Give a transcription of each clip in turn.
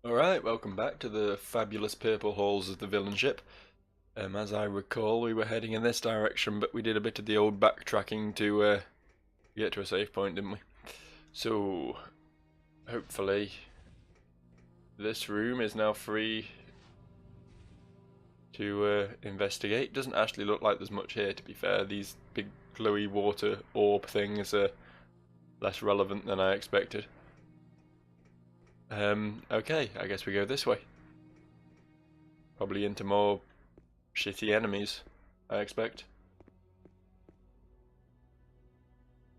Alright, welcome back to the fabulous purple halls of the villain ship. As I recall, we were heading in this direction, but we did a bit of the old backtracking to get to a safe point, didn't we? So, hopefully, this room is now free to investigate. Doesn't actually look like there's much here, to be fair. These big glowy water orb things are less relevant than I expected. Okay, I guess we go this way. Probably into more shitty enemies, I expect.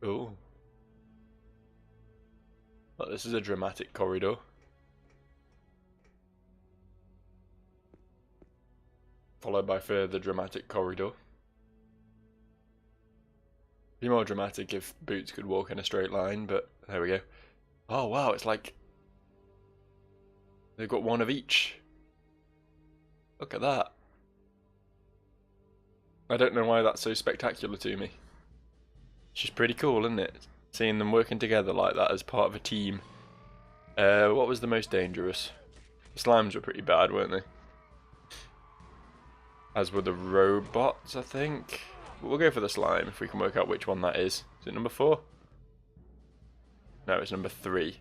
Oh. Well, this is a dramatic corridor. Followed by further dramatic corridor. Be more dramatic if Boots could walk in a straight line, but there we go. Oh wow, it's like they've got one of each. Look at that. I don't know why that's so spectacular to me. It's just pretty cool, isn't it? Seeing them working together like that as part of a team. What was the most dangerous? The slimes were pretty bad, weren't they? As were the robots, I think. But we'll go for the slime if we can work out which one that is. Is it number 4? No, it's number 3.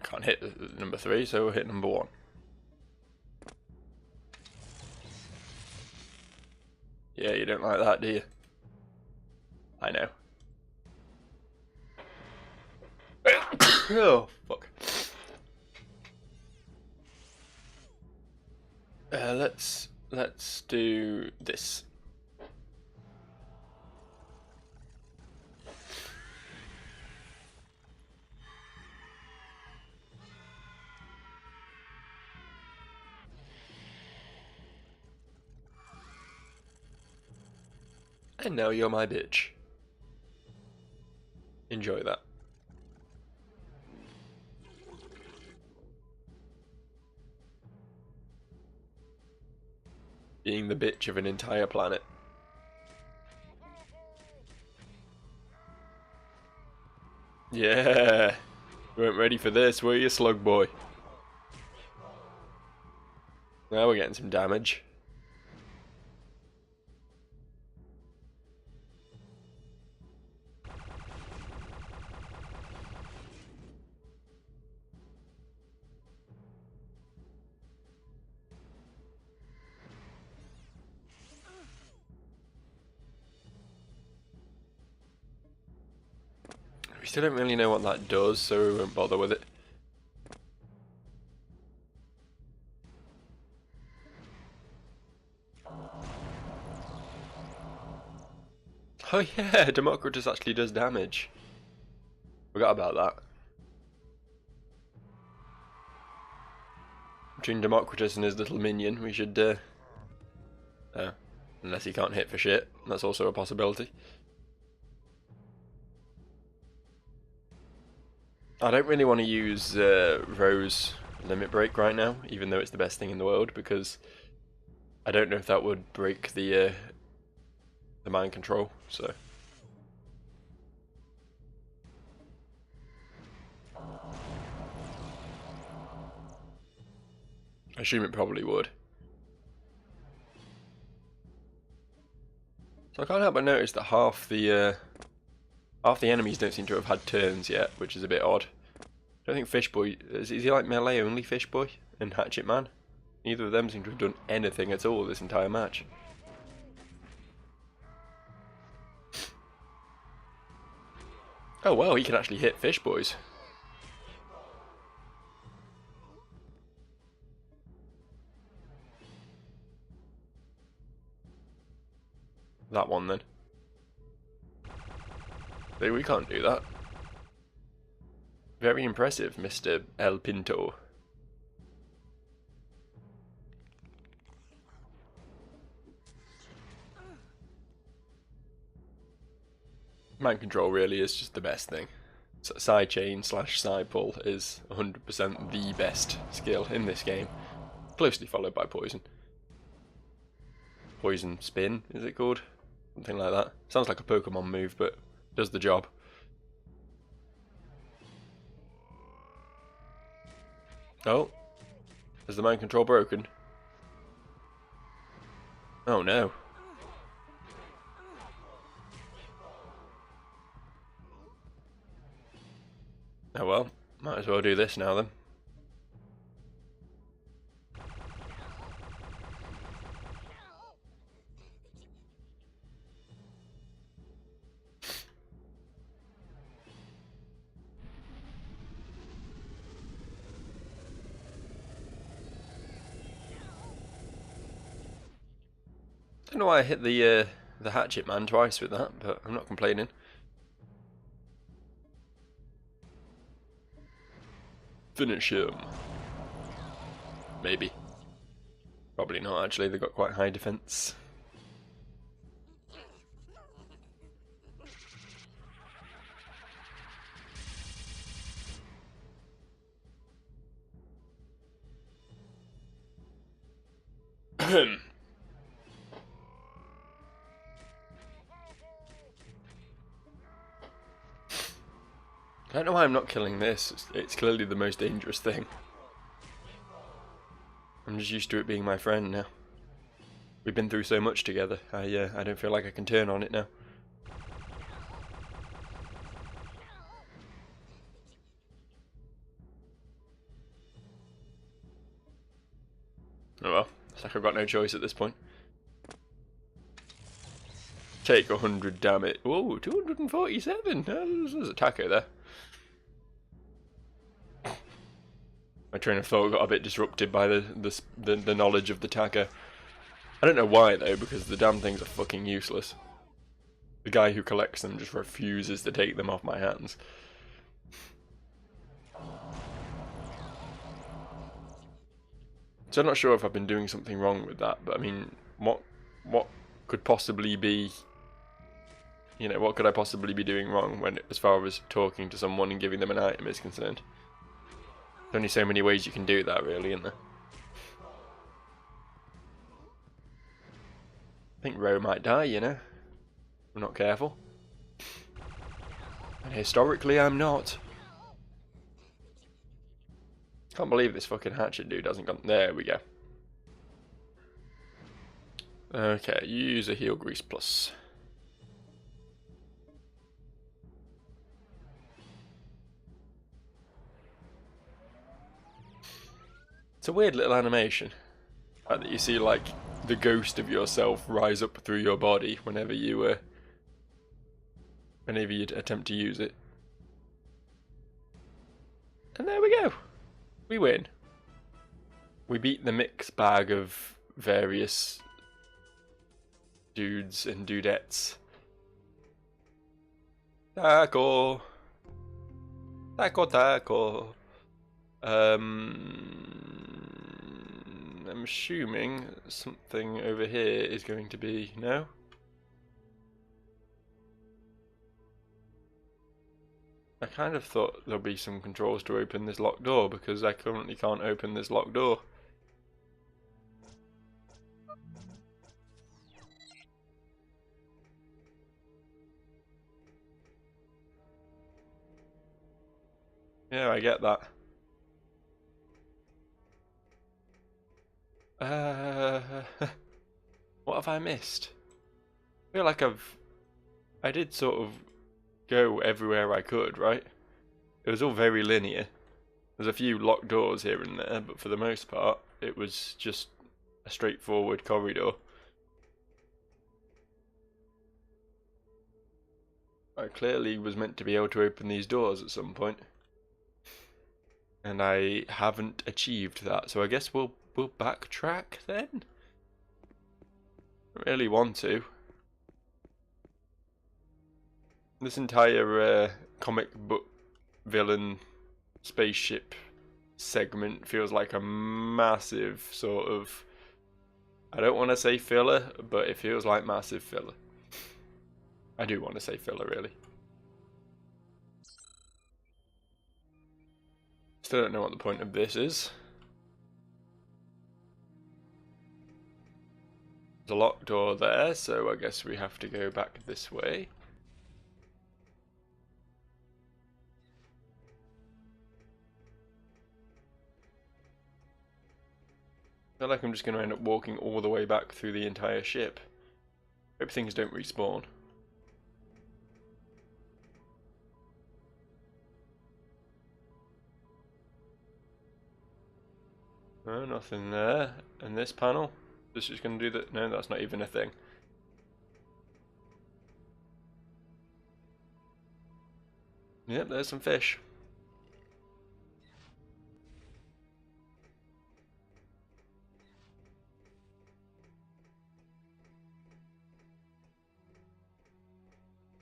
Can't hit number 3, so we'll hit number 1. Yeah, you don't like that, do you? I know. Oh, fuck. Let's do this. And now you're my bitch. Enjoy that. Being the bitch of an entire planet. Yeah. You weren't ready for this, were you, slug boy? Now we're getting some damage. We still don't really know what that does, so we won't bother with it. Oh yeah, Democritus actually does damage. Forgot about that. Between Democritus and his little minion, we should, unless he can't hit for shit, that's also a possibility. I don't really want to use Rose Limit Break right now, even though it's the best thing in the world, because I don't know if that would break the mind control, so. I assume it probably would. So I can't help but notice that half the enemies don't seem to have had turns yet, which is a bit odd. I don't think Fishboy is he like melee only Fishboy and Hatchet Man? Neither of them seem to have done anything at all this entire match. Oh wow, he can actually hit Fishboys. That one then. See, we can't do that. Very impressive, Mr. El Pinto. Mind control really is just the best thing. Side chain / side pull is 100% the best skill in this game. Closely followed by poison. Poison spin, is it called? Something like that. Sounds like a Pokemon move, but does the job. Oh. Is the mind control broken? Oh no. Oh well. Might as well do this now then. Don't know why I hit the hatchet man twice with that, but I'm not complaining. Finish him. Maybe. Probably not actually, they've got quite high defense. I don't know why I'm not killing this. It's clearly the most dangerous thing. I'm just used to it being my friend now. We've been through so much together. I don't feel like I can turn on it now. Oh well, it's like I've got no choice at this point. Take 100, damn it. Whoa, 247. There's a taco there. My train of thought got a bit disrupted by the knowledge of the taco. I don't know why though, because the damn things are fucking useless. The guy who collects them just refuses to take them off my hands. So I'm not sure if I've been doing something wrong with that, but I mean, what could possibly be, you know, what could I possibly be doing wrong when, as far as talking to someone and giving them an item is concerned? There's only so many ways you can do that, really, isn't there? I think Ro might die, you know. I'm not careful. And historically, I'm not. Can't believe this fucking hatchet dude hasn't gone. There we go. Okay, use a heal grease plus. It's a weird little animation. The fact that you see like the ghost of yourself rise up through your body whenever you attempt to use it. And there we go. We win. We beat the mix bag of various dudes and dudettes. Taco. Taco, taco. I'm assuming something over here is going to be... No? I kind of thought there'll be some controls to open this locked door, because I currently can't open this locked door. Yeah, I get that. What have I missed? I feel like I did sort of go everywhere I could, right? It was all very linear. There's a few locked doors here and there, but for the most part, it was just a straightforward corridor. I clearly was meant to be able to open these doors at some point. And I haven't achieved that, so I guess we'll backtrack then? I really want to. This entire comic book villain spaceship segment feels like a massive sort of... I don't want to say filler, but it feels like massive filler. I do want to say filler, really. Still don't know what the point of this is. There's a locked door there, so I guess we have to go back this way. I feel like I'm just going to end up walking all the way back through the entire ship. Hope things don't respawn. No, nothing there. And this panel? This is going to do that? No, that's not even a thing. Yep, there's some fish.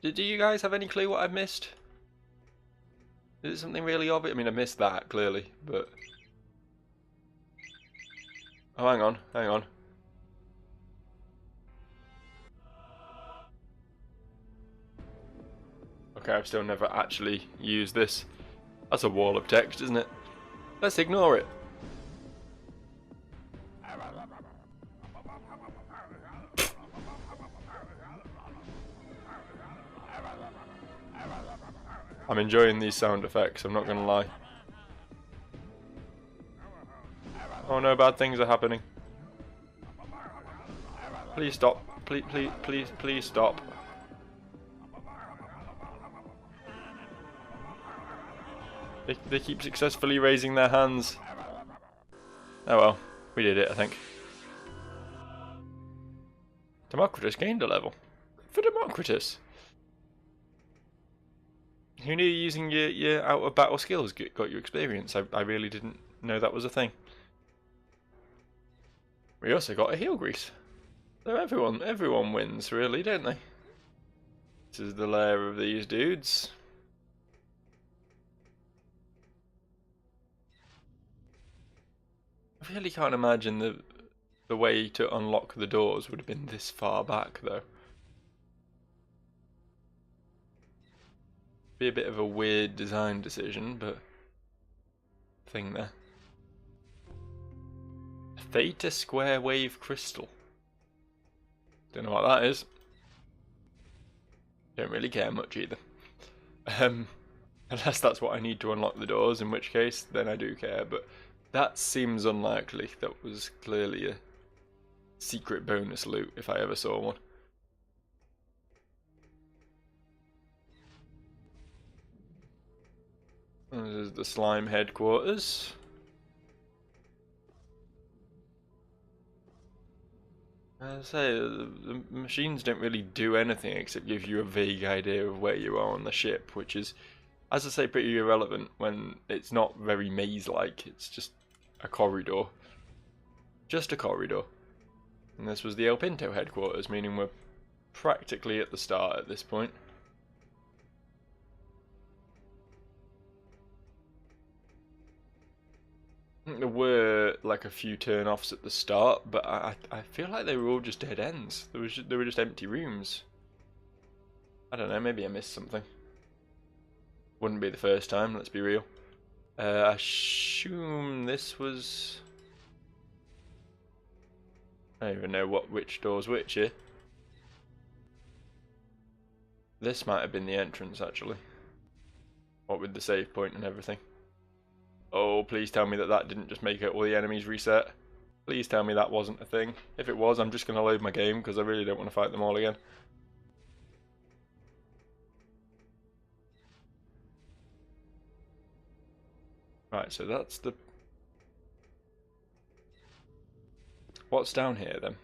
Do you guys have any clue what I've missed? Is it something really obvious? I mean, I missed that, clearly, but... Oh, hang on, hang on. Okay, I've still never actually used this. That's a wall of text, isn't it? Let's ignore it. I'm enjoying these sound effects, I'm not gonna lie. Oh no, bad things are happening. Please stop. Please stop. They keep successfully raising their hands. Oh well, we did it, I think. Democritus gained a level. For Democritus. Who knew using your out of battle skills got you experience? I really didn't know that was a thing. We also got a heel grease. So everyone wins really, don't they? This is the lair of these dudes. I really can't imagine the way to unlock the doors would have been this far back though. Be a bit of a weird design decision, but thing there. Theta square wave crystal. Don't know what that is. Don't really care much either. Unless that's what I need to unlock the doors, in which case then I do care, but that seems unlikely. That was clearly a secret bonus loot if I ever saw one. This is the slime headquarters. As I say, the machines don't really do anything except give you a vague idea of where you are on the ship, which is, as I say, pretty irrelevant when it's not very maze-like. It's just a corridor. Just a corridor. And this was the El Pinto headquarters, meaning we're practically at the start at this point. I think there were like a few turn-offs at the start, but I feel like they were all just dead ends. They were just empty rooms. I don't know, maybe I missed something. Wouldn't be the first time, let's be real. I assume this was... I don't even know which door's which here. This might have been the entrance, actually. What with the save point and everything. Oh, please tell me that didn't just make all the enemies reset. Please tell me that wasn't a thing. If it was, I'm just going to load my game because I really don't want to fight them all again. Right, so that's the... What's down here then?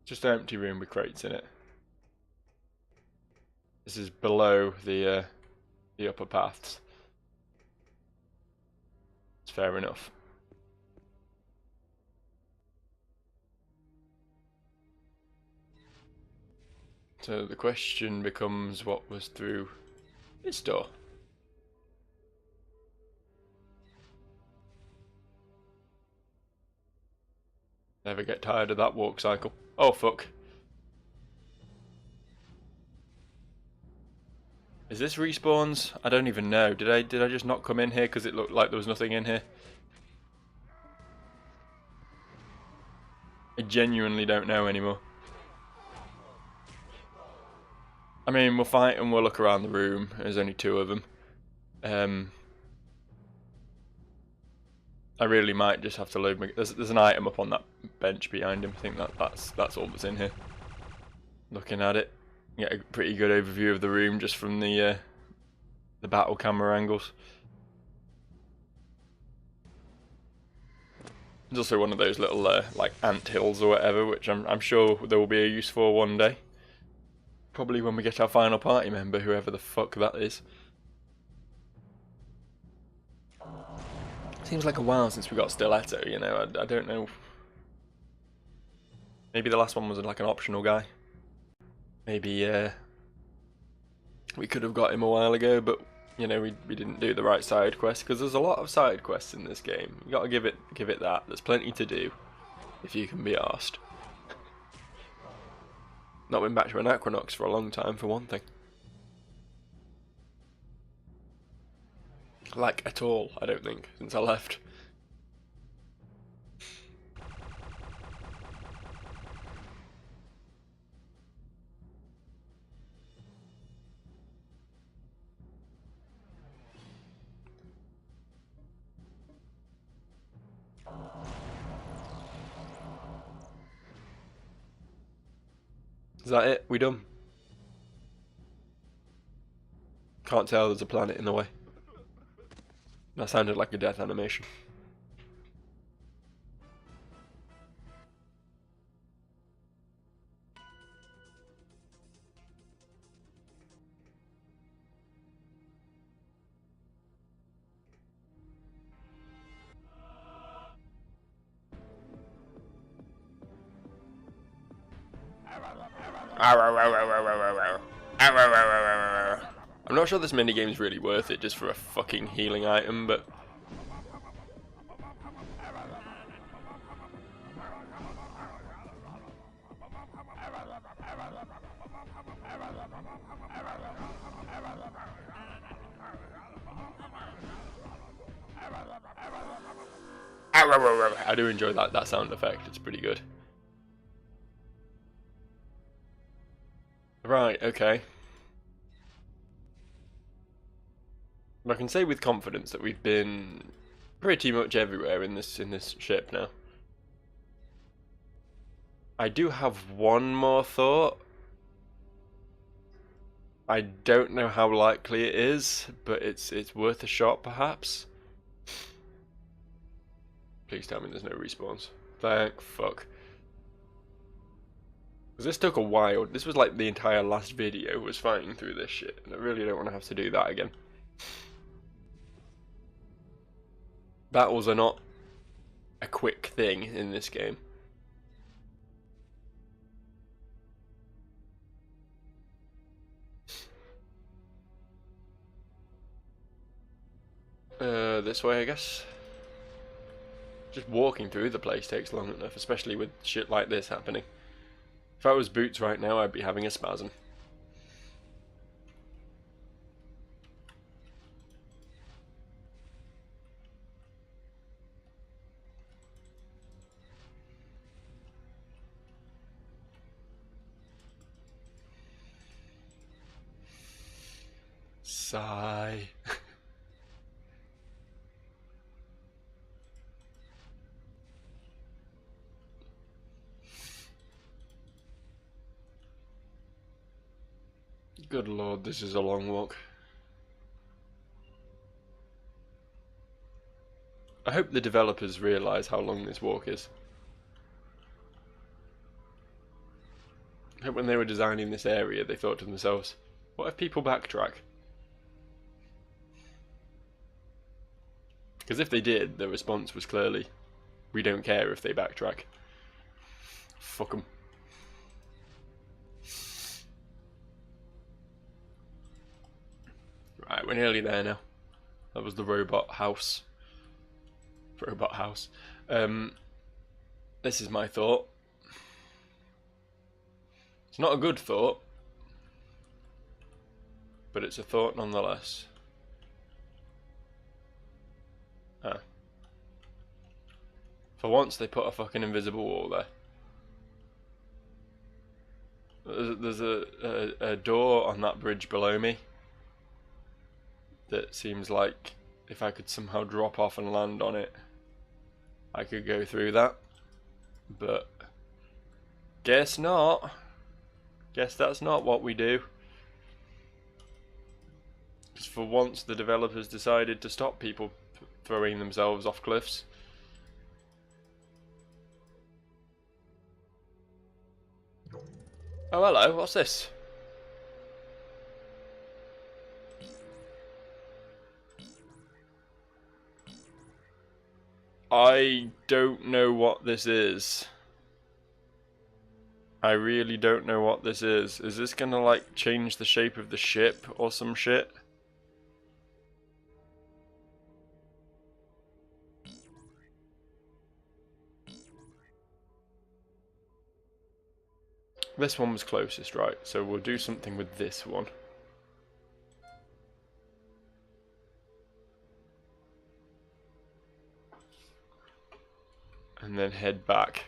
Just an empty room with crates in it. This is below the upper paths. It's fair enough. So the question becomes, what was through this door? Never get tired of that walk cycle. Oh fuck. Is this respawns? I don't even know. Did I just not come in here because it looked like there was nothing in here? I genuinely don't know anymore. I mean, we'll fight and we'll look around the room. There's only 2 of them. I really might just have to load my... There's an item up on that bench behind him. I think that's all that's in here. Looking at it, get a pretty good overview of the room just from the battle camera angles. There's also one of those little like ant hills or whatever, which I'm sure there will be a use for one day. Probably when we get our final party member, whoever the fuck that is. Seems like a while since we got Stiletto, you know, I don't know. Maybe the last one was like an optional guy. Maybe we could have got him a while ago, but you know, we didn't do the right side quest, because there's a lot of side quests in this game. You gotta give it that. There's plenty to do, if you can be arsed. Not been back to Anachronox for a long time, for one thing. Like, at all, I don't think, since I left. Is that it? We done? Can't tell, there's a planet in the way. That sounded like a death animation. I'm not sure this minigame's really worth it just for a fucking healing item, but... I do enjoy that sound effect, it's pretty good. Right, okay. I can say with confidence that we've been pretty much everywhere in this ship now. I do have one more thought. I don't know how likely it is, but it's worth a shot perhaps. Please tell me there's no respawns. Thank fuck. Because this took a while. This was like the entire last video was fighting through this shit, and I really don't want to have to do that again. Battles are not a quick thing in this game. This way, I guess. Just walking through the place takes long enough, especially with shit like this happening. If I was Boots right now, I'd be having a spasm. Sigh. Good lord, this is a long walk. I hope the developers realise how long this walk is. I hope when they were designing this area they thought to themselves, what if people backtrack? Because if they did, the response was clearly, we don't care if they backtrack. Fuck them. Right, we're nearly there now. That was the robot house. Robot house. This is my thought. It's not a good thought, but it's a thought nonetheless. Ah. For once they put a fucking invisible wall there. There's a door on that bridge below me that seems like if I could somehow drop off and land on it, I could go through that. But guess not. Guess that's not what we do. Because for once the developers decided to stop people throwing themselves off cliffs. Oh hello, what's this? I don't know what this is. I really don't know what this is. Is this gonna like change the shape of the ship or some shit? This one was closest, right? So we'll do something with this one. And then head back.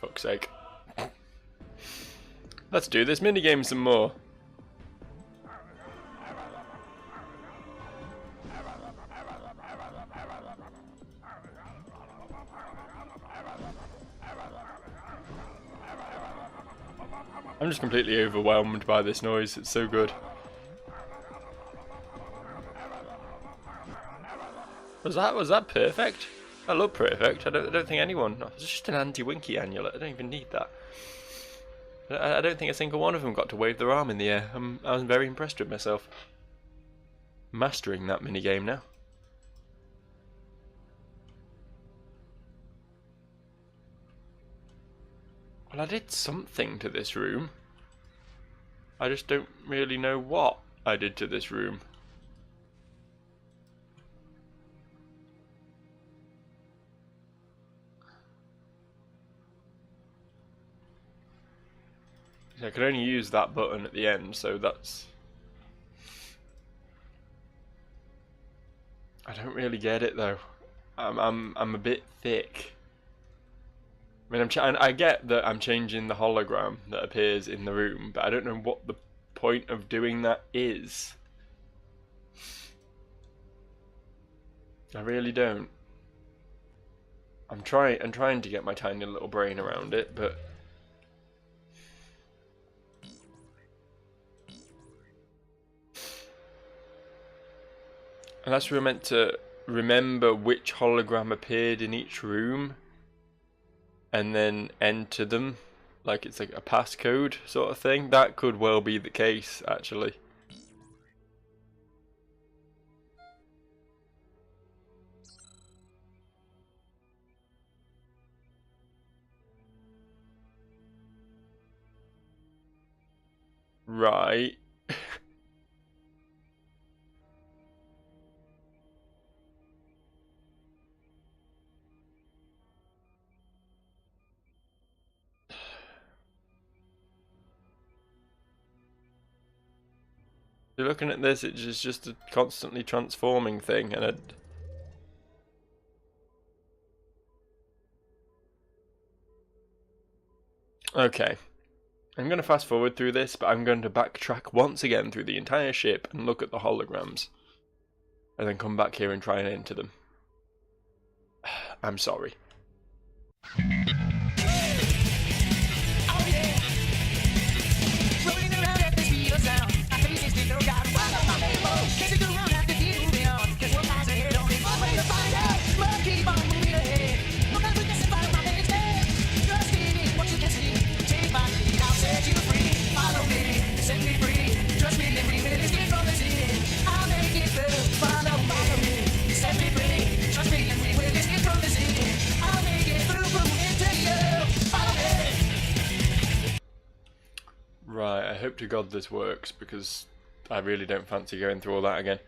Fuck's sake. Let's do this minigame some more. I'm just completely overwhelmed by this noise, it's so good. Was that perfect? That looked perfect. I don't think anyone... It's just an anti-winky amulet, I don't even need that. I don't think a single one of them got to wave their arm in the air. I was very impressed with myself. Mastering that minigame now. Well, I did something to this room. I just don't really know what I did to this room. I could only use that button at the end, so that's... I don't really get it though. I'm a bit thick. I mean, I get that I'm changing the hologram that appears in the room, but I don't know what the point of doing that is. I really don't. I'm trying to get my tiny little brain around it, but unless we were meant to remember which hologram appeared in each room and then enter them, like it's like a passcode sort of thing, that could well be the case, actually. Right. You're looking at this, it's just a constantly transforming thing, and it... Okay. I'm going to fast forward through this, but I'm going to backtrack once again through the entire ship and look at the holograms. And then come back here and try and enter them. I'm sorry. Right, I hope to God this works, because I really don't fancy going through all that again.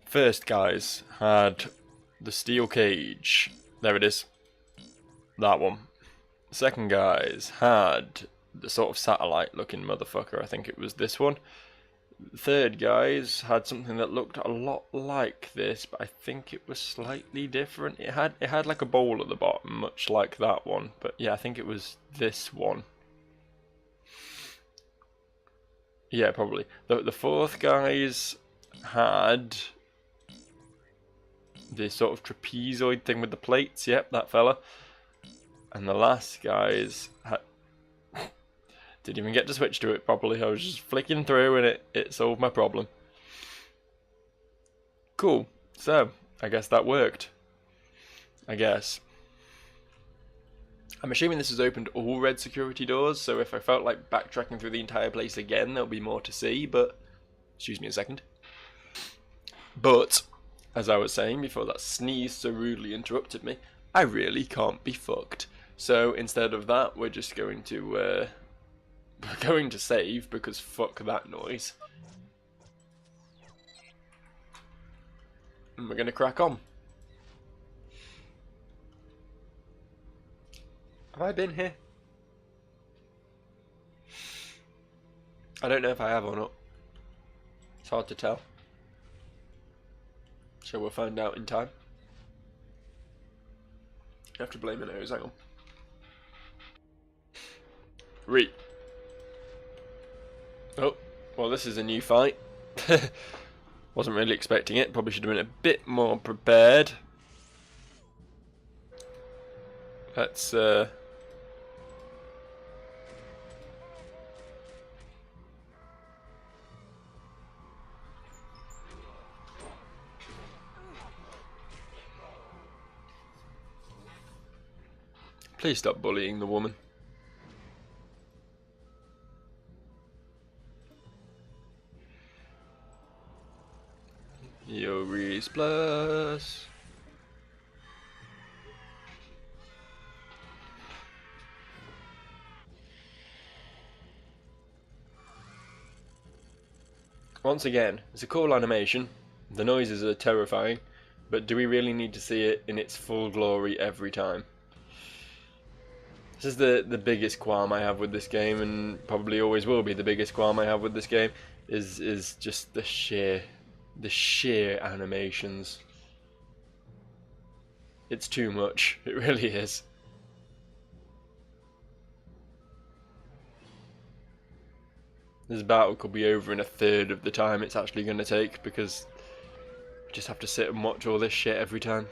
First, guys, had the steel cage. There it is. That one. Second, guys, had the sort of satellite looking motherfucker. I think it was this one. The third guys had something that looked a lot like this, but I think it was slightly different. It had like a bowl at the bottom, much like that one. But yeah, I think it was this one. Yeah, probably. The fourth guys had this sort of trapezoid thing with the plates. Yep, that fella. And the last guys had... Didn't even get to switch to it properly. I was just flicking through and it solved my problem. Cool. So, I guess that worked. I guess. I'm assuming this has opened all red security doors, so if I felt like backtracking through the entire place again, there'll be more to see, but... Excuse me a second. But, as I was saying before that sneeze so rudely interrupted me, I really can't be fucked. So, instead of that, we're just going to, we're going to save, because fuck that noise. And we're going to crack on. Have I been here? I don't know if I have or not. It's hard to tell. So we'll find out in time. You have to blame my nose, hang on. Oh, well this is a new fight. Wasn't really expecting it, probably should have been a bit more prepared. Let's please stop bullying the woman. Yori's plus. Once again, it's a cool animation. The noises are terrifying, but do we really need to see it in its full glory every time? This is the biggest qualm I have with this game, and probably always will be the biggest qualm I have with this game, is just the sheer animations. It's too much, it really is. This battle could be over in a third of the time it's actually going to take, because we just have to sit and watch all this shit every time.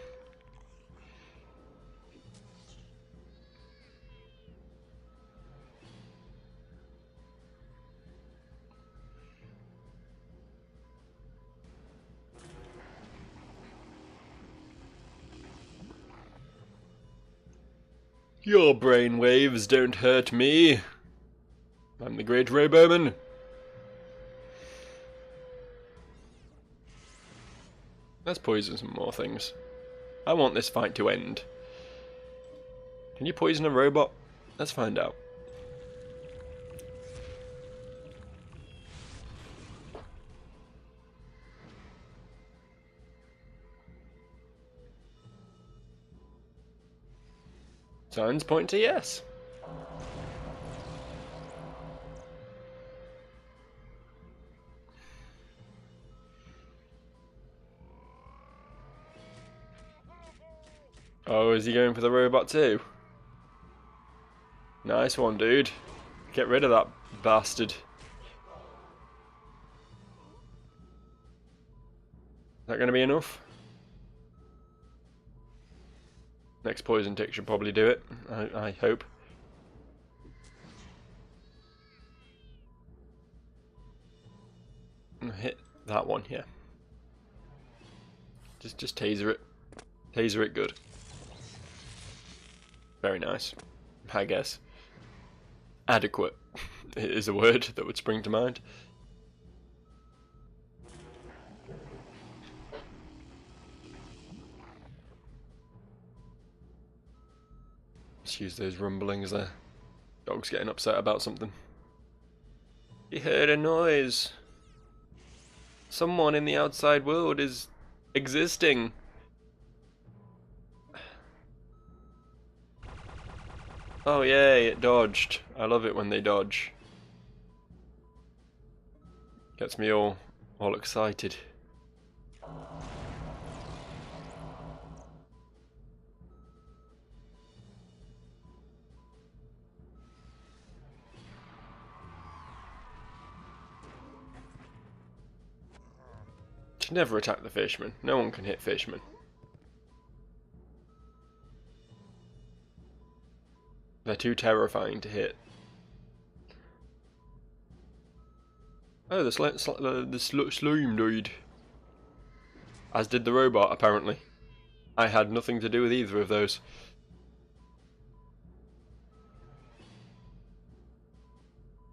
Your brainwaves don't hurt me. I'm the Great Roboman. Let's poison some more things. I want this fight to end. Can you poison a robot? Let's find out. Signs point to yes. Oh, is he going for the robot too? Nice one, dude. Get rid of that bastard. Is that going to be enough? Next poison tick should probably do it, I hope. Hit that one, yeah. Just taser it. Taser it good. Very nice, I guess. Adequate is a word that would spring to mind. Excuse those rumblings there. Dog's getting upset about something. He heard a noise. Someone in the outside world is existing. Oh yay, it dodged. I love it when they dodge. Gets me all excited. Should never attack the fisherman. No one can hit fishermen. They're too terrifying to hit. Oh, the slime died. As did the robot, apparently. I had nothing to do with either of those.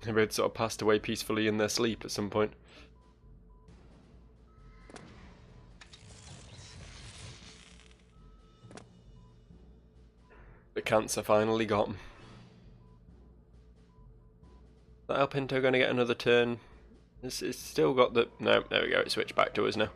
They both sort of passed away peacefully in their sleep at some point. The cancer finally got him. Is that El Pinto going to get another turn? It's still got the... No, there we go, it switched back to us now.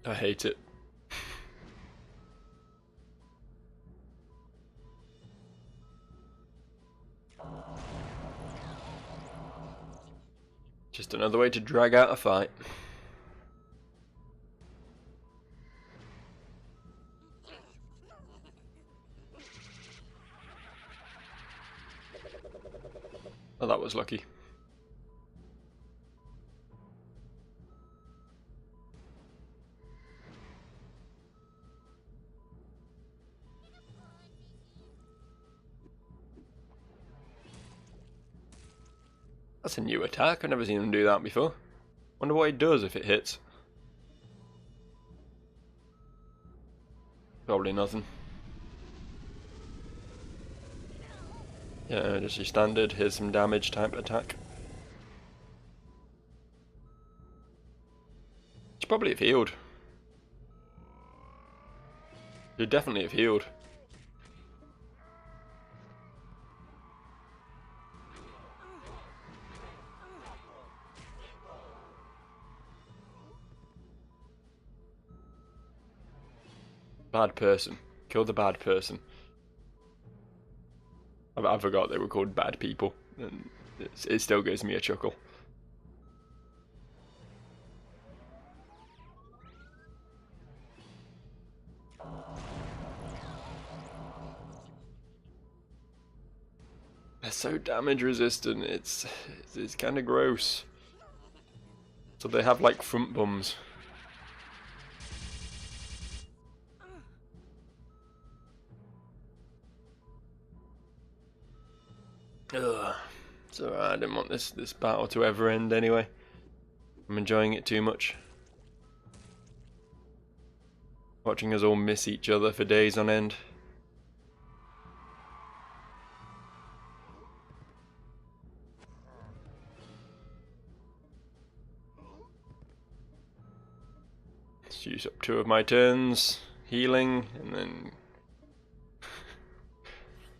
I hate it. Just another way to drag out a fight. Oh, that was lucky. That's a new attack, I've never seen him do that before. Wonder what it does if it hits. Probably nothing. Yeah, just your standard, here's some damage type attack. Should probably have healed. Should definitely have healed. Bad person. Kill the bad person. I forgot they were called bad people, and it still gives me a chuckle. They're so damage resistant, it's kind of gross. So they have like front bums. Ugh. So I didn't want this battle to ever end anyway. I'm enjoying it too much. Watching us all miss each other for days on end. Let's use up 2 of my turns, healing, and then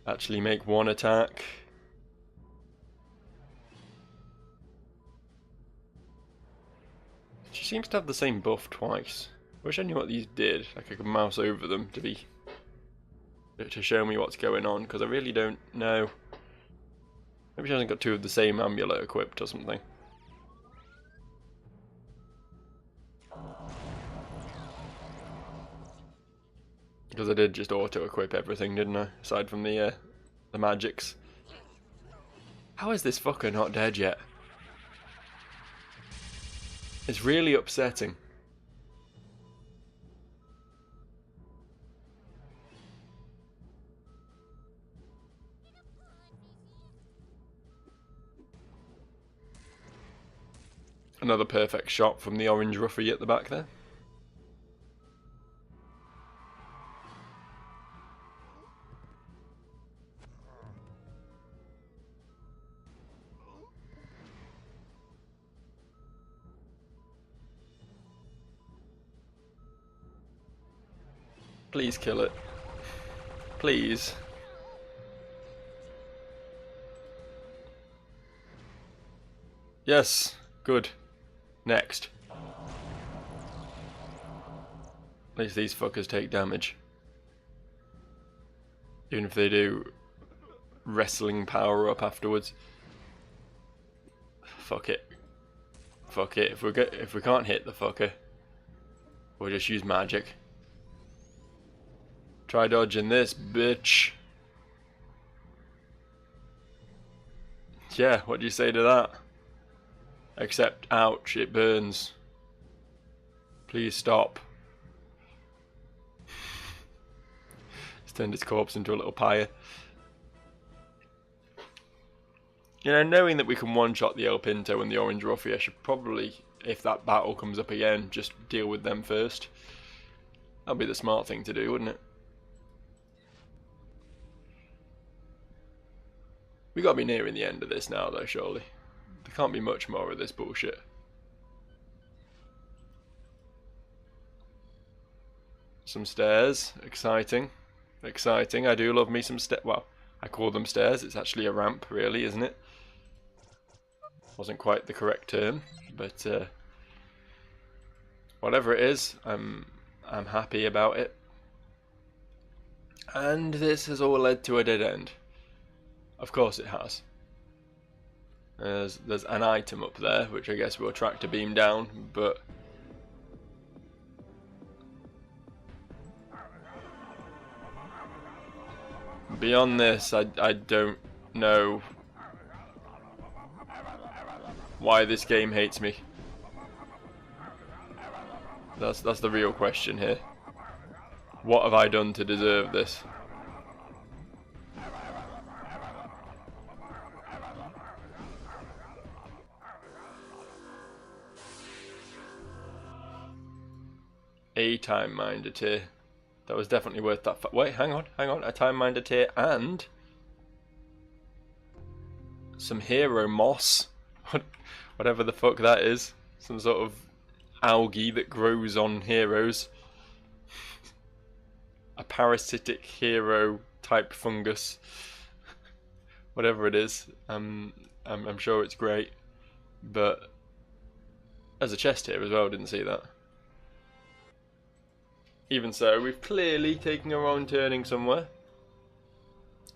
actually make 1 attack. She seems to have the same buff twice. Wish I knew what these did. Like I could mouse over them to show me what's going on, because I really don't know. Maybe she hasn't got 2 of the same amulet equipped or something. Because I did just auto-equip everything, didn't I? Aside from the magics. How is this fucker not dead yet? It's really upsetting. Another perfect shot from the orange ruffy at the back there. Please kill it. Please. Yes. Good. Next. At least these fuckers take damage. Even if they do wrestling power up afterwards. Fuck it. Fuck it. If we can't hit the fucker, we'll just use magic. Try dodging this, bitch. Yeah, what do you say to that? Except, ouch, it burns. Please stop. It's turned its corpse into a little pyre. You know, knowing that we can one-shot the El Pinto and the Orange Ruffy, I should probably, if that battle comes up again, just deal with them first. That'd be the smart thing to do, wouldn't it? We gotta be nearing the end of this now, though, surely. There can't be much more of this bullshit. Some stairs. Exciting. Exciting. I do love me some stairs. Well, I call them stairs. It's actually a ramp, really, isn't it? Wasn't quite the correct term, but whatever it is, I'm happy about it. And this has all led to a dead end. Of course it has. There's an item up there, which I guess will attract a beam down, but beyond this, I don't know why this game hates me. That's the real question here. What have I done to deserve this? A time minder tier. That was definitely worth that. Wait, hang on. A time minder tier and some hero moss. Whatever the fuck that is. Some sort of algae that grows on heroes. A parasitic hero type fungus. Whatever it is. I'm sure it's great. But there's a chest here as well, didn't see that. Even so, we've clearly taken a wrong turning somewhere.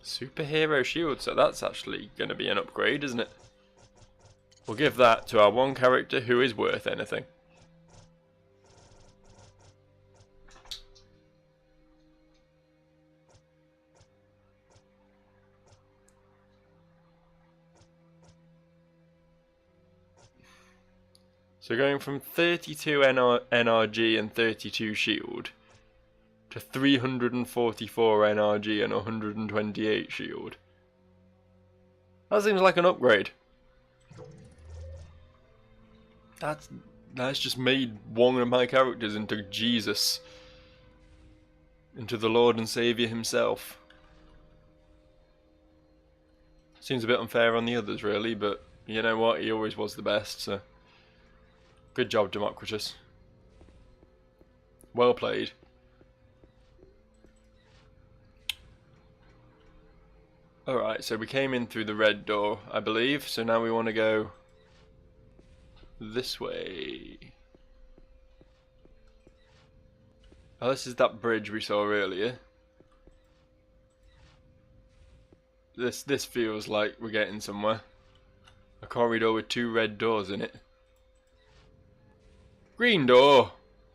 Superhero shield, so that's actually going to be an upgrade, isn't it? We'll give that to our one character who is worth anything. So going from 32 NRG and 32 shield to 344 NRG and 128 shield. That seems like an upgrade. That's just made one of my characters into Jesus. Into the Lord and Saviour himself. Seems a bit unfair on the others really, but you know what, he always was the best, so good job, Democritus. Well played. Alright, so we came in through the red door, I believe, so now we want to go this way. Oh, this is that bridge we saw earlier. This feels like we're getting somewhere. A corridor with 2 red doors in it. Green door!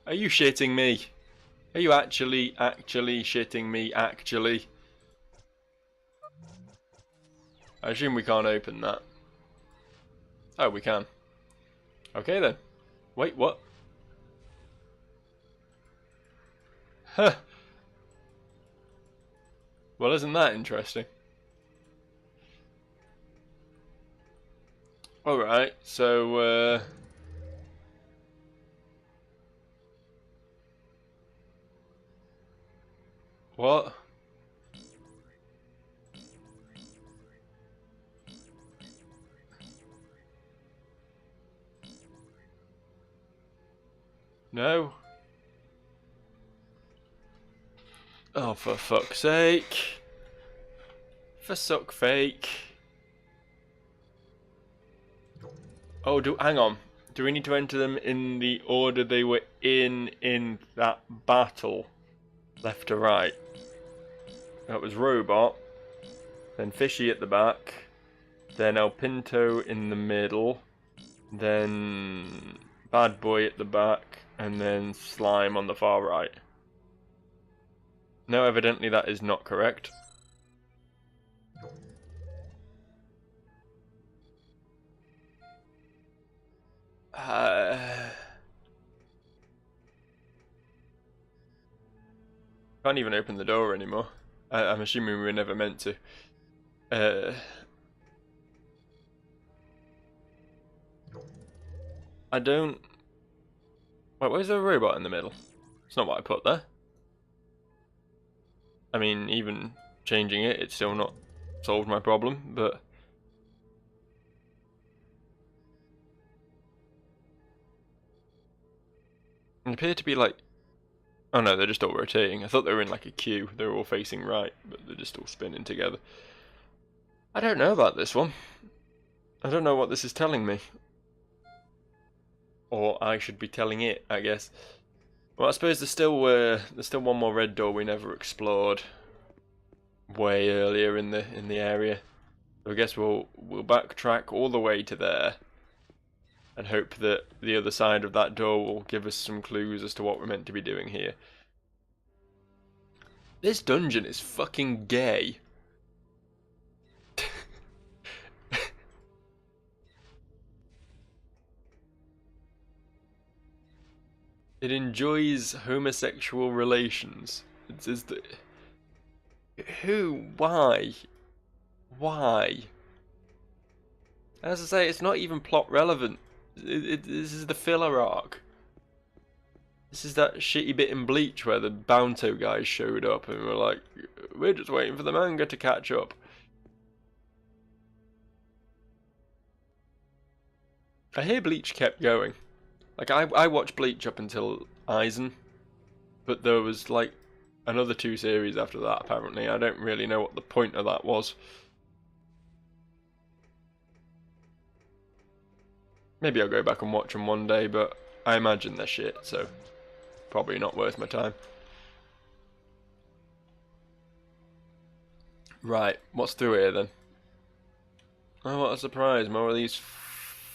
Are you shitting me? Are you actually shitting me, actually? I assume we can't open that. Oh, we can. Okay then. Wait, what? Huh. Well, isn't that interesting? Alright, so, what? No. Oh, for fuck's sake. For suck fake. Oh, hang on. Do we need to enter them in the order they were in that battle? Left to right. That was Robot. Then Fishy at the back. Then El Pinto in the middle. Then Bad Boy at the back. And then Slime on the far right. No, evidently that is not correct. Can't even open the door anymore. I'm assuming we were never meant to. I don't... Wait, where's the robot in the middle? It's not what I put there. I mean, even changing it, it's still not solved my problem, but... It appeared to be like... Oh no, they're just all rotating. I thought they were in like a queue. They were all facing right, but they're just all spinning together. I don't know about this one. I don't know what this is telling me. Or I should be telling it, I guess. Well, I suppose there's still one more red door we never explored. Way earlier in the area. So I guess we'll backtrack all the way to there. And hope that the other side of that door will give us some clues as to what we're meant to be doing here. This dungeon is fucking gay. It enjoys homosexual relations. It's the... Who? Why? Why? As I say, it's not even plot relevant. This is the filler arc. This is that shitty bit in Bleach where the Bounto guys showed up and were like, we're just waiting for the manga to catch up. I hear Bleach kept going. Like, I watched Bleach up until Aizen, but there was like another 2 series after that apparently. I don't really know what the point of that was. Maybe I'll go back and watch them one day, but I imagine they're shit, so probably not worth my time. Right, what's through here then? Oh, what a surprise, more of these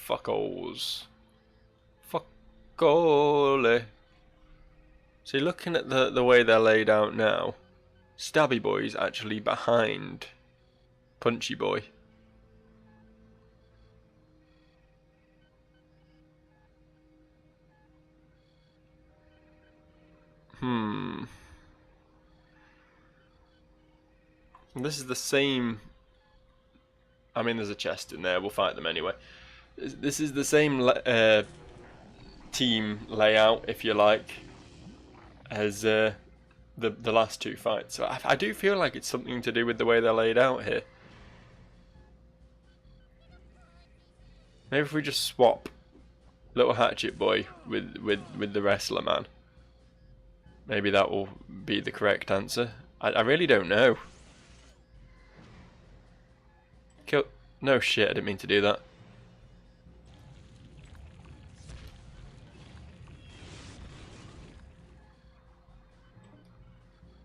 fuckholes. Fuckole. See, looking at the way they're laid out now, Stabby Boy's actually behind Punchy Boy. This is the same... I mean, there's a chest in there, we'll fight them anyway. This is the same team layout, if you like, as the last 2 fights. So I do feel like it's something to do with the way they're laid out here. Maybe if we just swap Little Hatchet Boy with the Wrestler Man. Maybe that will be the correct answer. I really don't know. Kill... No shit, I didn't mean to do that.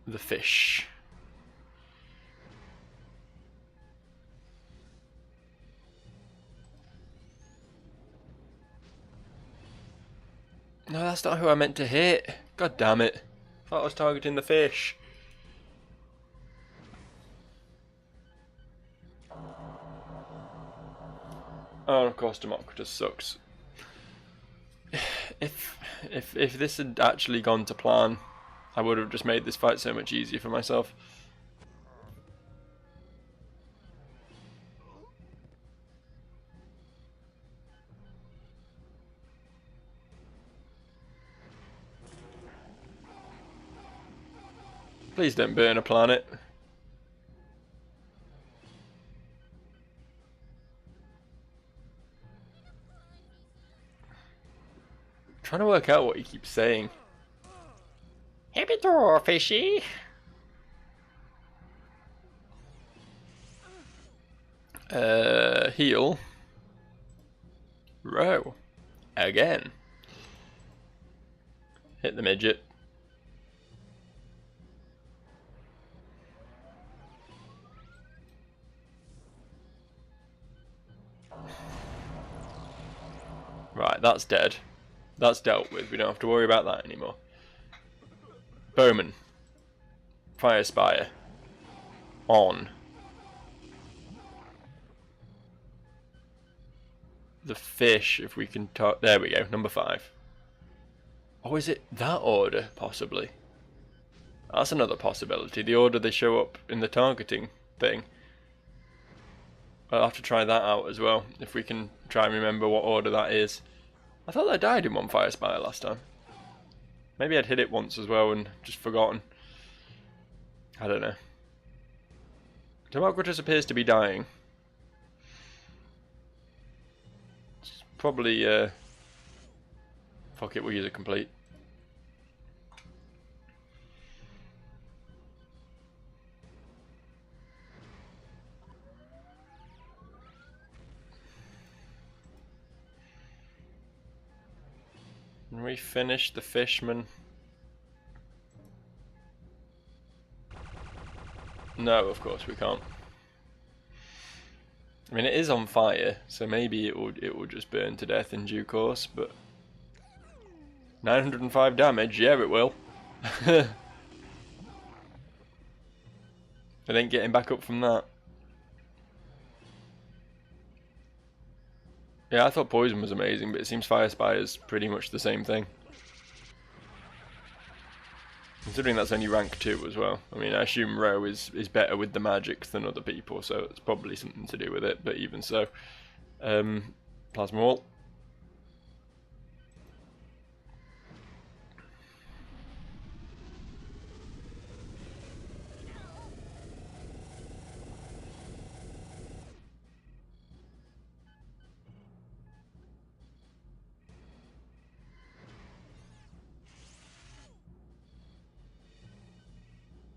The fish. No, that's not who I meant to hit. God damn it. I thought I was targeting the fish. Oh, of course, Democritus sucks. If this had actually gone to plan, I would have just made this fight so much easier for myself. Please don't burn a planet. Trying to work out what he keeps saying. Happy door, fishy. Heal. Row. Again. Hit the midget. Right, that's dead. That's dealt with. We don't have to worry about that anymore. Bowman. Fire Spire. On. The fish, if we can talk. There we go, number 5. Oh, is it that order, possibly? That's another possibility. The order they show up in the targeting thing. I'll have to try that out as well, if we can try and remember what order that is. I thought I died in one Fire Spire last time. Maybe I'd hit it once as well and just forgotten. I don't know. Democritus appears to be dying. It's probably, fuck it, we'll use a complete. Can we finish the fishman? No, of course we can't. I mean, it is on fire, so maybe it will just burn to death in due course, but 905 damage, yeah it will. It ain't getting back up from that. Yeah, I thought poison was amazing, but it seems Fire Spire is pretty much the same thing. Considering that's only rank 2 as well. I mean, I assume Row is better with the magics than other people, so it's probably something to do with it, but even so. Plasma Wall.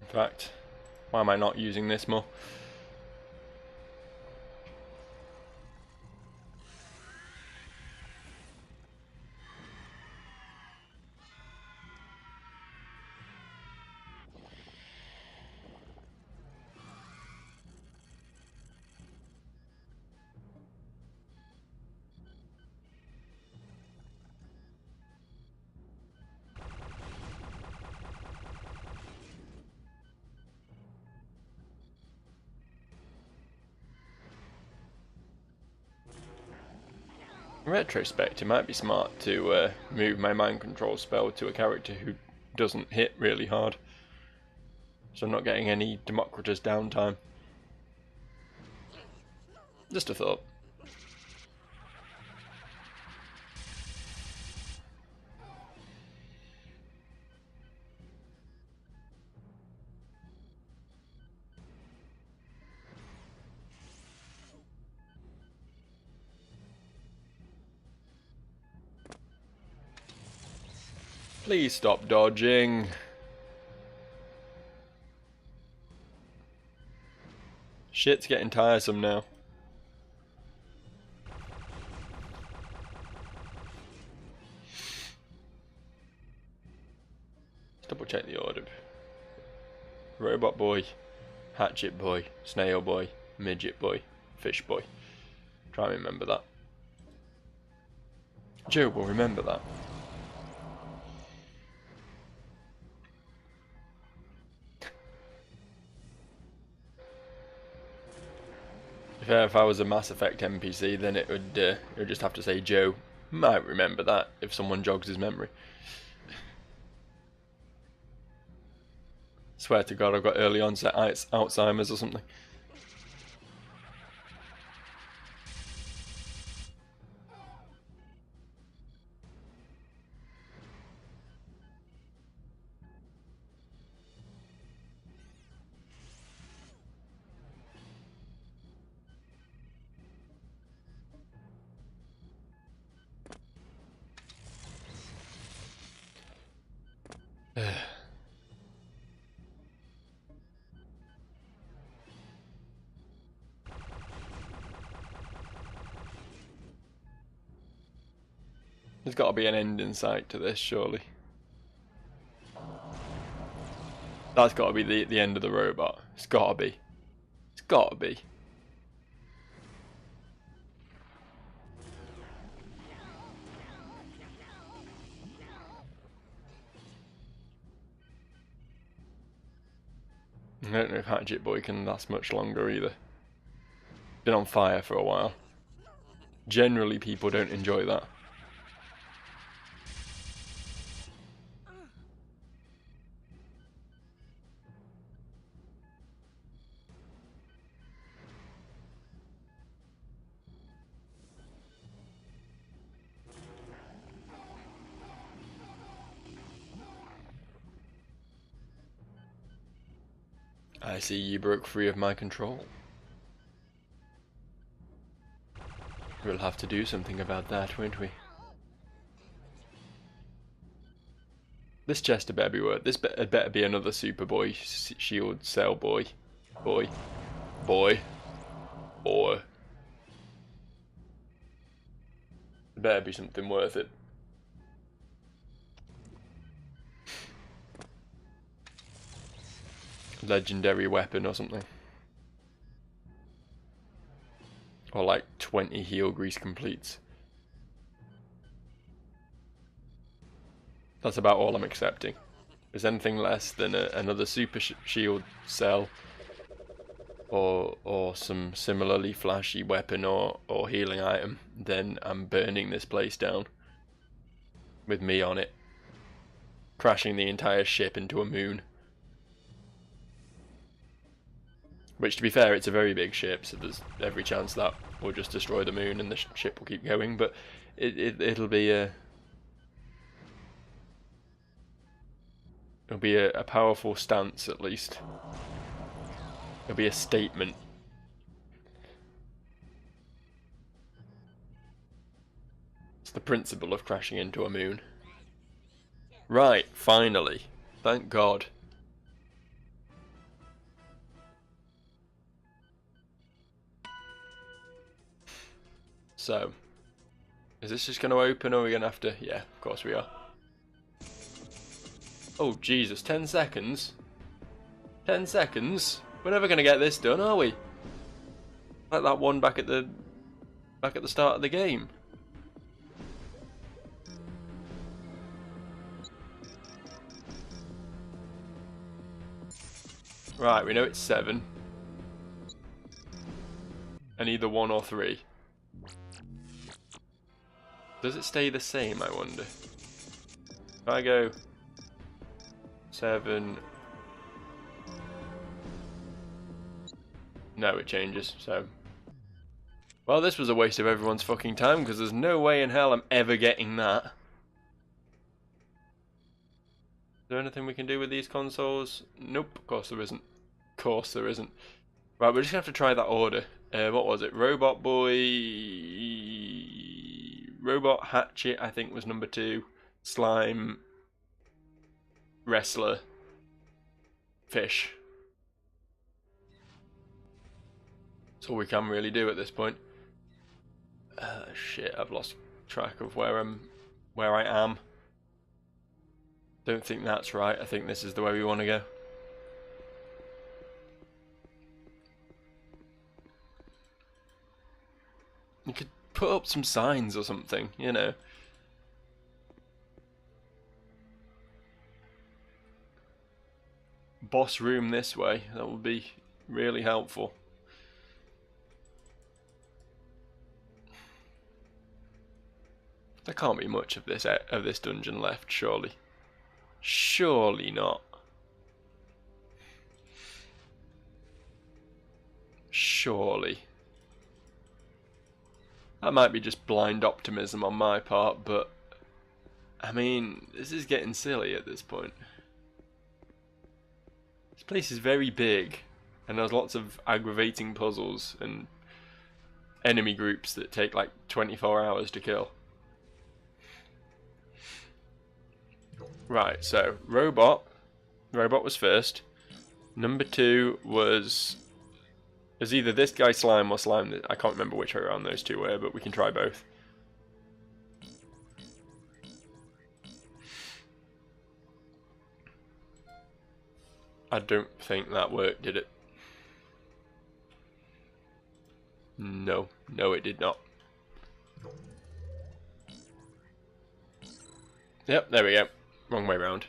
In fact, why am I not using this more? In retrospect, it might be smart to move my mind control spell to a character who doesn't hit really hard, so I'm not getting any Democritus downtime. Just a thought. Please stop dodging. Shit's getting tiresome now. Let's double check the order. Robot boy, hatchet boy, snail boy, midget boy, fish boy. Try and remember that. Joe will remember that. If I was a Mass Effect NPC, then it would just have to say Joe might remember that if someone jogs his memory. Swear to God, I've got early onset Alzheimer's or something. There's got to be an end in sight to this, surely. That's got to be the end of the robot. It's got to be. It's got to be. I don't know if Hatchet Boy can last much longer either. Been on fire for a while. Generally, people don't enjoy that. I see you broke free of my control. We'll have to do something about that, won't we? This chest had better be worth. This had better be another Superboy shield cell boy. Boy. It better be something worth it. Legendary weapon or something. Or like 20 heal grease completes. That's about all I'm accepting. If there's anything less than another super shield cell or some similarly flashy weapon or healing item, then I'm burning this place down with me on it, crashing the entire ship into a moon. Which, to be fair, it's a very big ship, so there's every chance that we'll just destroy the moon and the ship will keep going. But it'll be a powerful stance, at least. It'll be a statement. It's the principle of crashing into a moon. Right, finally. Thank God. So, is this just going to open, or are we going to have to... Yeah, of course we are. Oh, Jesus, 10 seconds? 10 seconds? We're never going to get this done, are we? Like that one back at the start of the game. Right, we know it's 7. And either 1 or 3. Does it stay the same, I wonder? If I go 7... No, it changes, so... Well, this was a waste of everyone's fucking time, because there's no way in hell I'm ever getting that. Is there anything we can do with these consoles? Nope, of course there isn't. Of course there isn't. Right, we're just going to have to try that order. What was it? Robot Boy... Robot Hatchet, I think, was number 2. Slime. Wrestler. Fish. That's all we can really do at this point. Shit, I've lost track of where I am. Don't think that's right. I think this is the way we want to go. You could put up some signs or something, you know. Boss room this way. That would be really helpful. There can't be much of this dungeon left, surely. Surely not. Surely. That might be just blind optimism on my part, but I mean, this is getting silly at this point. This place is very big, and there's lots of aggravating puzzles and enemy groups that take like 24 hours to kill. Right, so Robot was first. Number 2 was either this guy Slime or Slime. I can't remember which way around those two were, but we can try both. I don't think that worked, did it? No, no it did not. Yep, there we go. Wrong way round.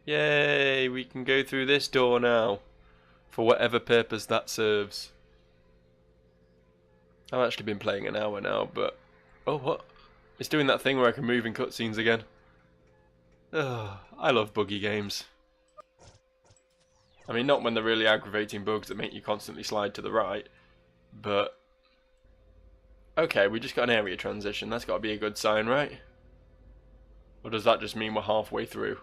Yay, we can go through this door now. For whatever purpose that serves. I've actually been playing an hour now, but... Oh, what? It's doing that thing where I can move in cutscenes again. Ugh, I love buggy games. I mean, not when they're really aggravating bugs that make you constantly slide to the right, but... Okay, we just got an area transition. That's got to be a good sign, right? Or does that just mean we're halfway through?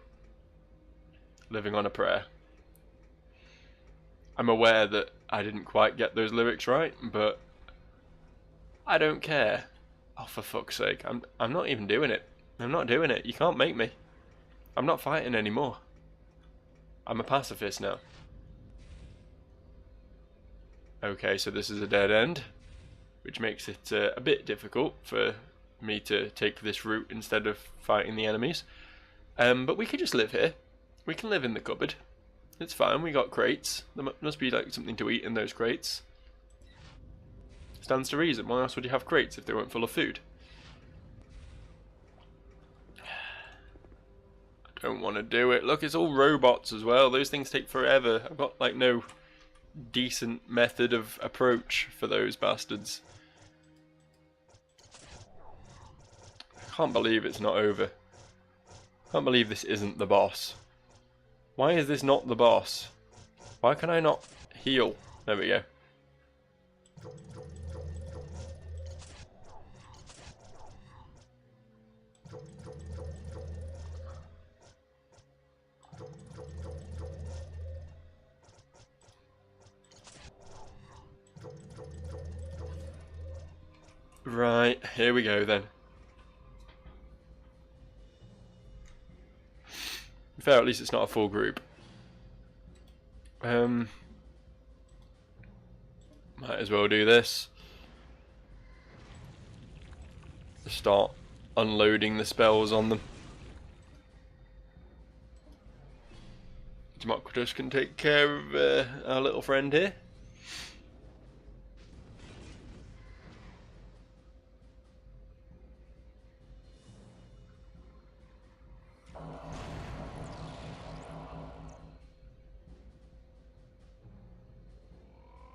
Living on a prayer. I'm aware that I didn't quite get those lyrics right, but I don't care. Oh, for fuck's sake. I'm not even doing it. I'm not doing it. You can't make me. I'm not fighting anymore. I'm a pacifist now. Okay, so this is a dead end, which makes it a bit difficult for me to take this route instead of fighting the enemies. But we could just live here. We can live in the cupboard. It's fine, we got crates. There must be like something to eat in those crates. Stands to reason. Why else would you have crates if they weren't full of food? I don't want to do it. Look, it's all robots as well. Those things take forever. I've got like no decent method of approach for those bastards. I can't believe it's not over. I can't believe this isn't the boss. Why is this not the boss? Why can I not heal? There we go. Right, here we go then. Fair, at least it's not a full group. Might as well do this. Start unloading the spells on them. Democritus can take care of our little friend here.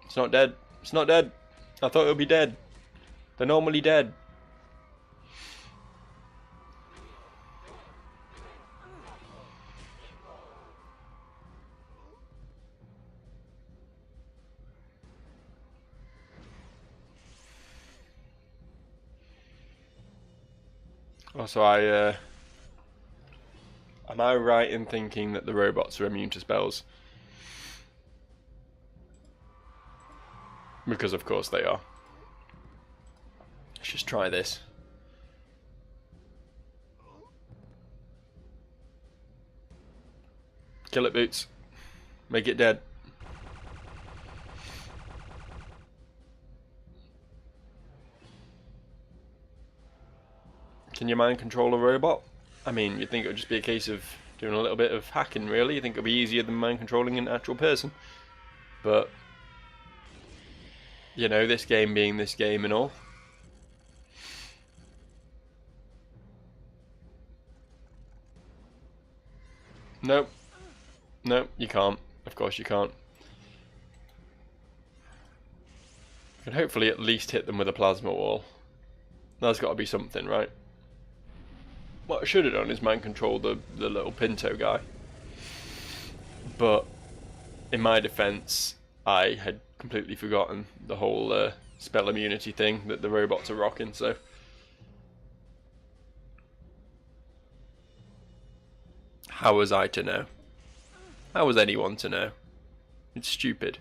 It's not dead. It's not dead. I thought it would be dead. They're normally dead. Also, am I right in thinking that the robots are immune to spells? Because of course they are. Let's just try this. Kill it, Boots. Make it dead. Can you mind control a robot? I mean, you'd think it would just be a case of doing a little bit of hacking, really. You think it would be easier than mind controlling an actual person. But... you know, this game being this game and all. Nope. Nope, you can't. Of course you can't. You can hopefully at least hit them with a plasma wall. That's got to be something, right? What I should have done is mind control the little Pinto guy. But, in my defense, I had completely forgotten the whole spell immunity thing that the robots are rocking, so... how was I to know? How was anyone to know? It's stupid.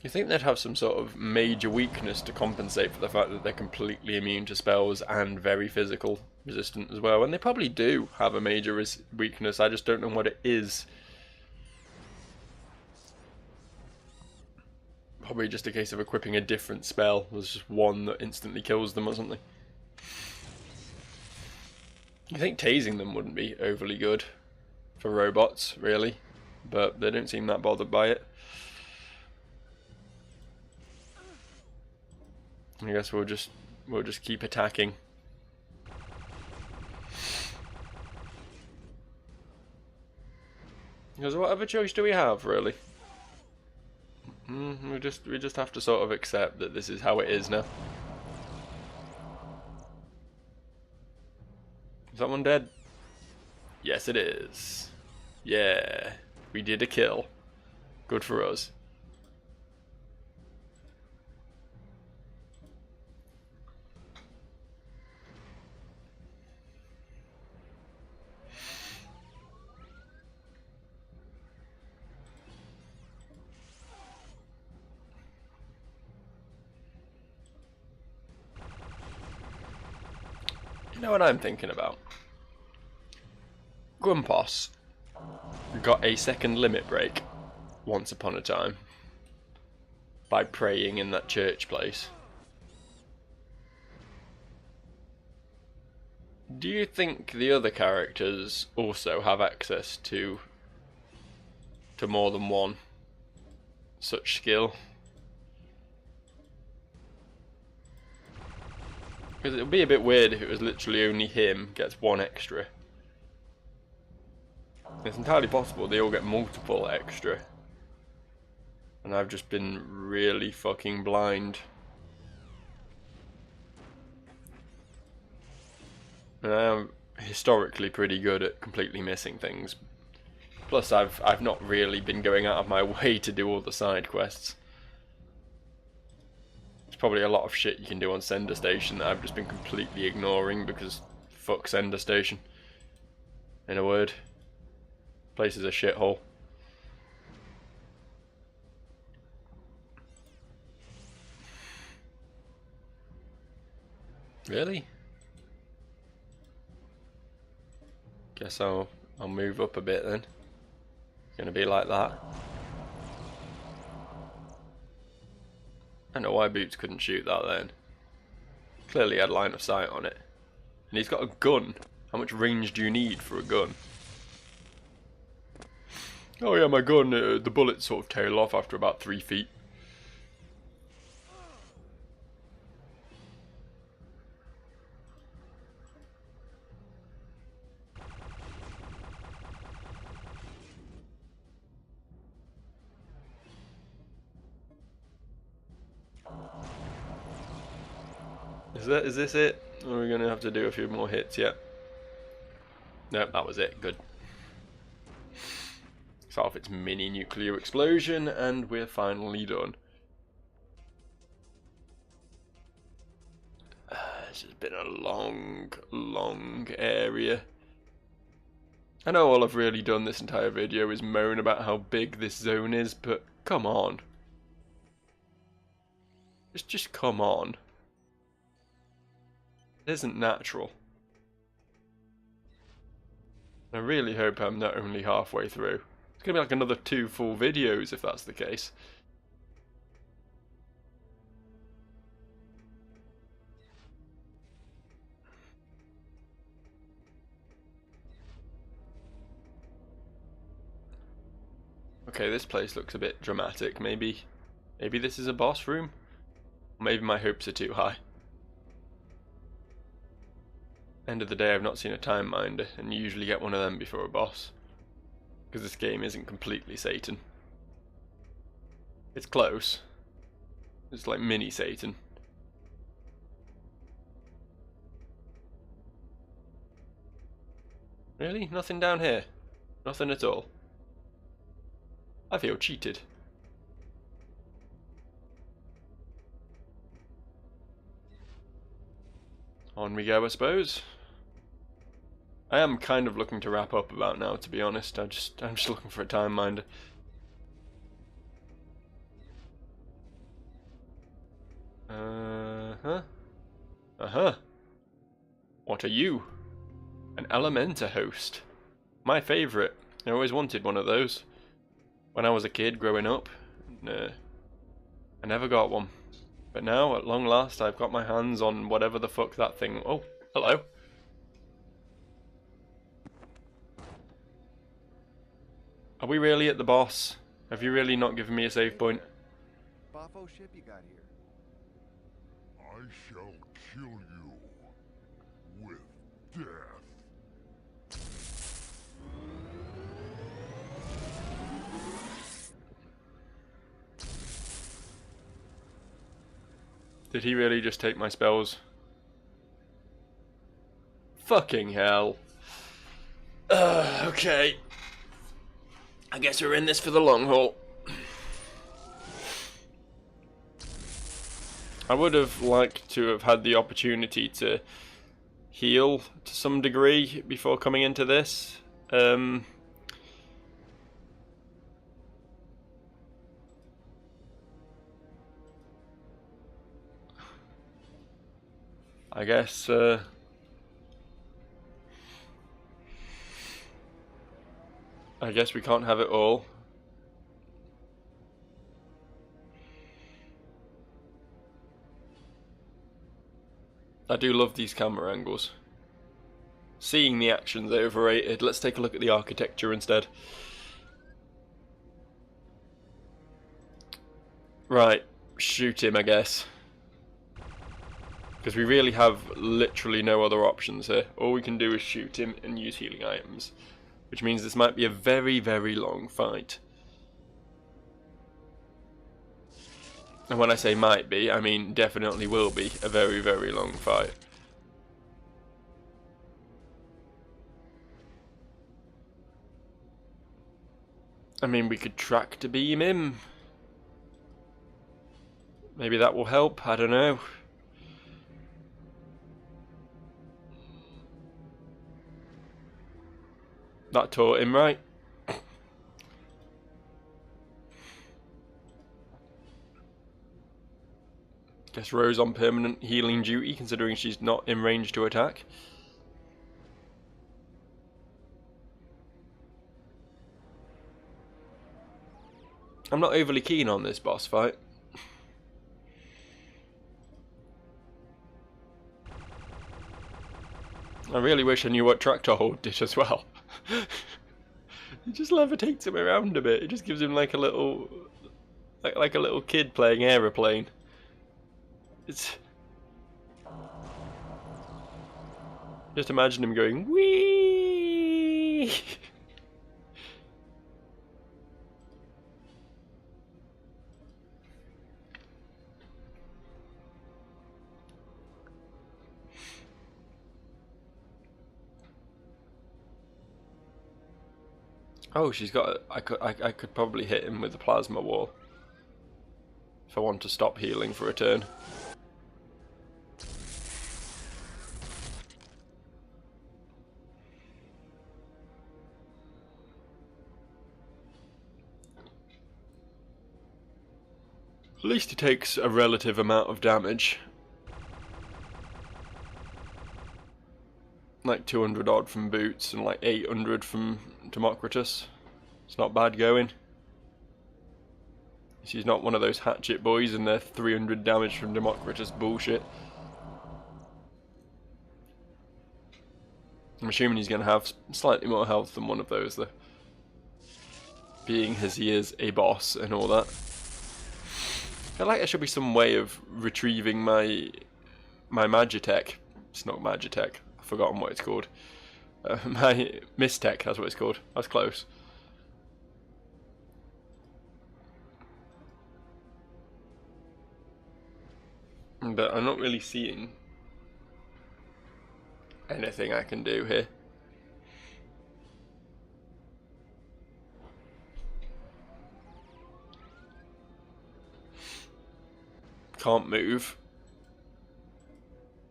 You think they'd have some sort of major weakness to compensate for the fact that they're completely immune to spells and very physical resistant as well, and they probably do have a major weakness, I just don't know what it is. Probably just a case of equipping a different spell. There's just one that instantly kills them or something. You think tasing them wouldn't be overly good for robots, really, but they don't seem that bothered by it. I guess we'll just keep attacking. Because what other choice do we have, really? We just have to sort of accept that this is how it is now. Is that one dead? Yes, it is. Yeah, we did a kill. Good for us. You know what I'm thinking about? Grumpos got a second limit break once upon a time by praying in that church place. Do you think the other characters also have access to more than one such skill? Because it would be a bit weird if it was literally only him gets one extra. It's entirely possible they all get multiple extra. And I've just been really fucking blind. And I am historically pretty good at completely missing things. Plus I've not really been going out of my way to do all the side quests. There's probably a lot of shit you can do on Sender Station that I've just been completely ignoring because fuck Sender Station. In a word. Place is a shithole. Really? Guess I'll move up a bit then. It's gonna be like that. I don't know why Boots couldn't shoot that then. Clearly had line of sight on it. And he's got a gun. How much range do you need for a gun? Oh yeah, my gun, the bullets sort of tail off after about 3 feet. Is this it? Or are we going to have to do a few more hits yet? Nope, that was it. Good. Start off its mini nuclear explosion, and we're finally done. This has been a long area. I know all I've really done this entire video is moan about how big this zone is, but come on. Just come on. It isn't natural. I really hope I'm not only halfway through. It's going to be like another 2 full videos if that's the case. Okay, this place looks a bit dramatic. Maybe this is a boss room? Maybe my hopes are too high. End of the day, I've not seen a time minder, and you usually get one of them before a boss. Because this game isn't completely Satan. It's close. It's like mini Satan. Really? Nothing down here? Nothing at all? I feel cheated. On we go, I suppose. I am kind of looking to wrap up about now, to be honest. I'm just looking for a time minder. What are you? An Elementa host. My favourite. I always wanted one of those. When I was a kid growing up. I never got one. But now, at long last, I've got my hands on whatever the fuck that thing... Oh, hello. Are we really at the boss? Have you really not given me a save point? Boffo ship you got here? I shall kill you with death. Did he really just take my spells? Fucking hell. Okay. I guess we're in this for the long haul. I would have liked to have had the opportunity to heal to some degree before coming into this. I guess we can't have it all. I do love these camera angles. Seeing the action's overrated. Let's take a look at the architecture instead. Right, shoot him, I guess. Because we really have literally no other options here. All we can do is shoot him and use healing items. Which means this might be a very, very long fight. And when I say might be, I mean definitely will be a very, very long fight. I mean, we could track to beam him. Maybe that will help, I don't know. That taught him, right? Guess Rose on permanent healing duty, considering she's not in range to attack. I'm not overly keen on this boss fight. I really wish I knew what tractor hold did as well. It just levitates him around a bit. It just gives him like a little, like a little kid playing aeroplane. It's just imagine him going whee. Oh, she's got. I could probably hit him with the plasma wall if I want to stop healing for a turn. At least he takes a relative amount of damage. Like 200 odd from Boots and like 800 from Democritus. It's not bad going. She's not one of those hatchet boys and their 300 damage from Democritus bullshit. I'm assuming he's going to have slightly more health than one of those though. Being as he is a boss and all that. I feel like there should be some way of retrieving my Magitech. It's not Magitech. I've forgotten what it's called. My Mistech, that's what it's called. That's close. But I'm not really seeing anything I can do here. Can't move.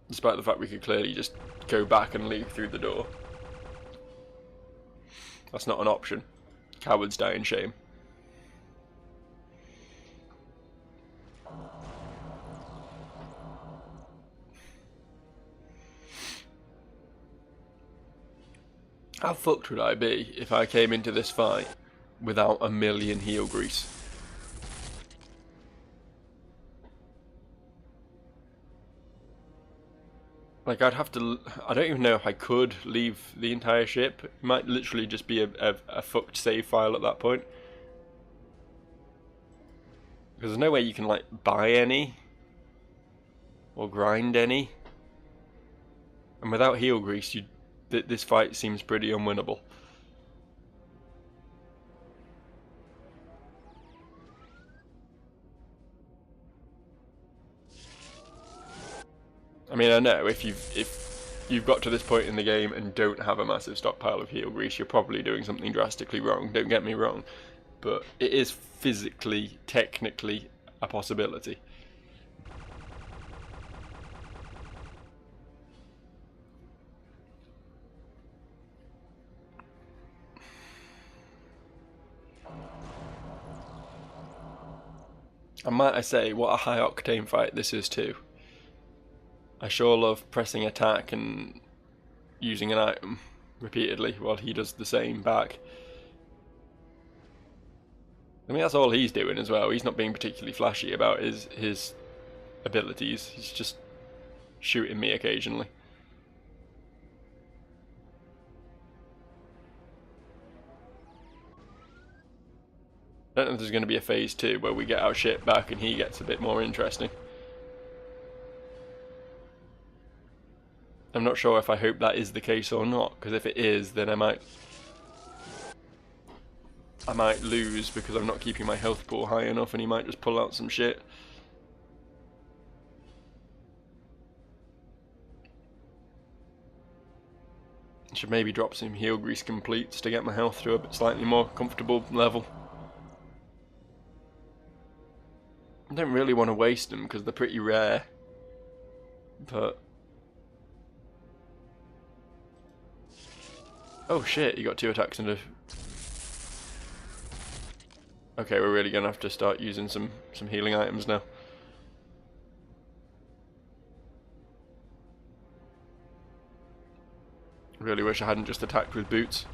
Despite the fact we could clearly just go back and leave through the door. That's not an option. Cowards die in shame. How fucked would I be if I came into this fight without a million heal grease? Like, I'd have to. I don't even know if I could leave the entire ship. It might literally just be a fucked save file at that point. Because there's no way you can, like, buy any. Or grind any. And without heal grease, this fight seems pretty unwinnable. I mean, I know if you've got to this point in the game and don't have a massive stockpile of heal grease, you're probably doing something drastically wrong. Don't get me wrong, but it is physically, technically, a possibility. And might I say, what a high octane fight this is too. I sure love pressing attack and using an item repeatedly while he does the same back. I mean, that's all he's doing as well. He's not being particularly flashy about his abilities. He's just shooting me occasionally. I don't know if there's going to be a phase 2 where we get our ship back and he gets a bit more interesting. I'm not sure if I hope that is the case or not, because if it is, then I might lose because I'm not keeping my health pool high enough and he might just pull out some shit. I should maybe drop some heal grease completes to get my health to a slightly more comfortable level. I don't really want to waste them because they're pretty rare, but... Oh shit, you got 2 attacks into... Okay, we're really going to have to start using some healing items now. Really wish I hadn't just attacked with boots.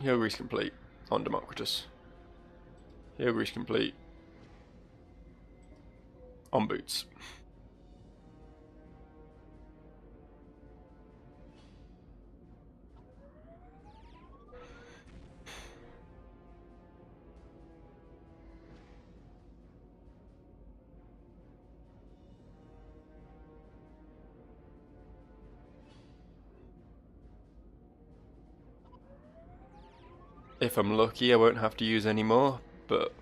Heal grease complete on Democritus. Heal grease complete on boots. If I'm lucky, I won't have to use any more, but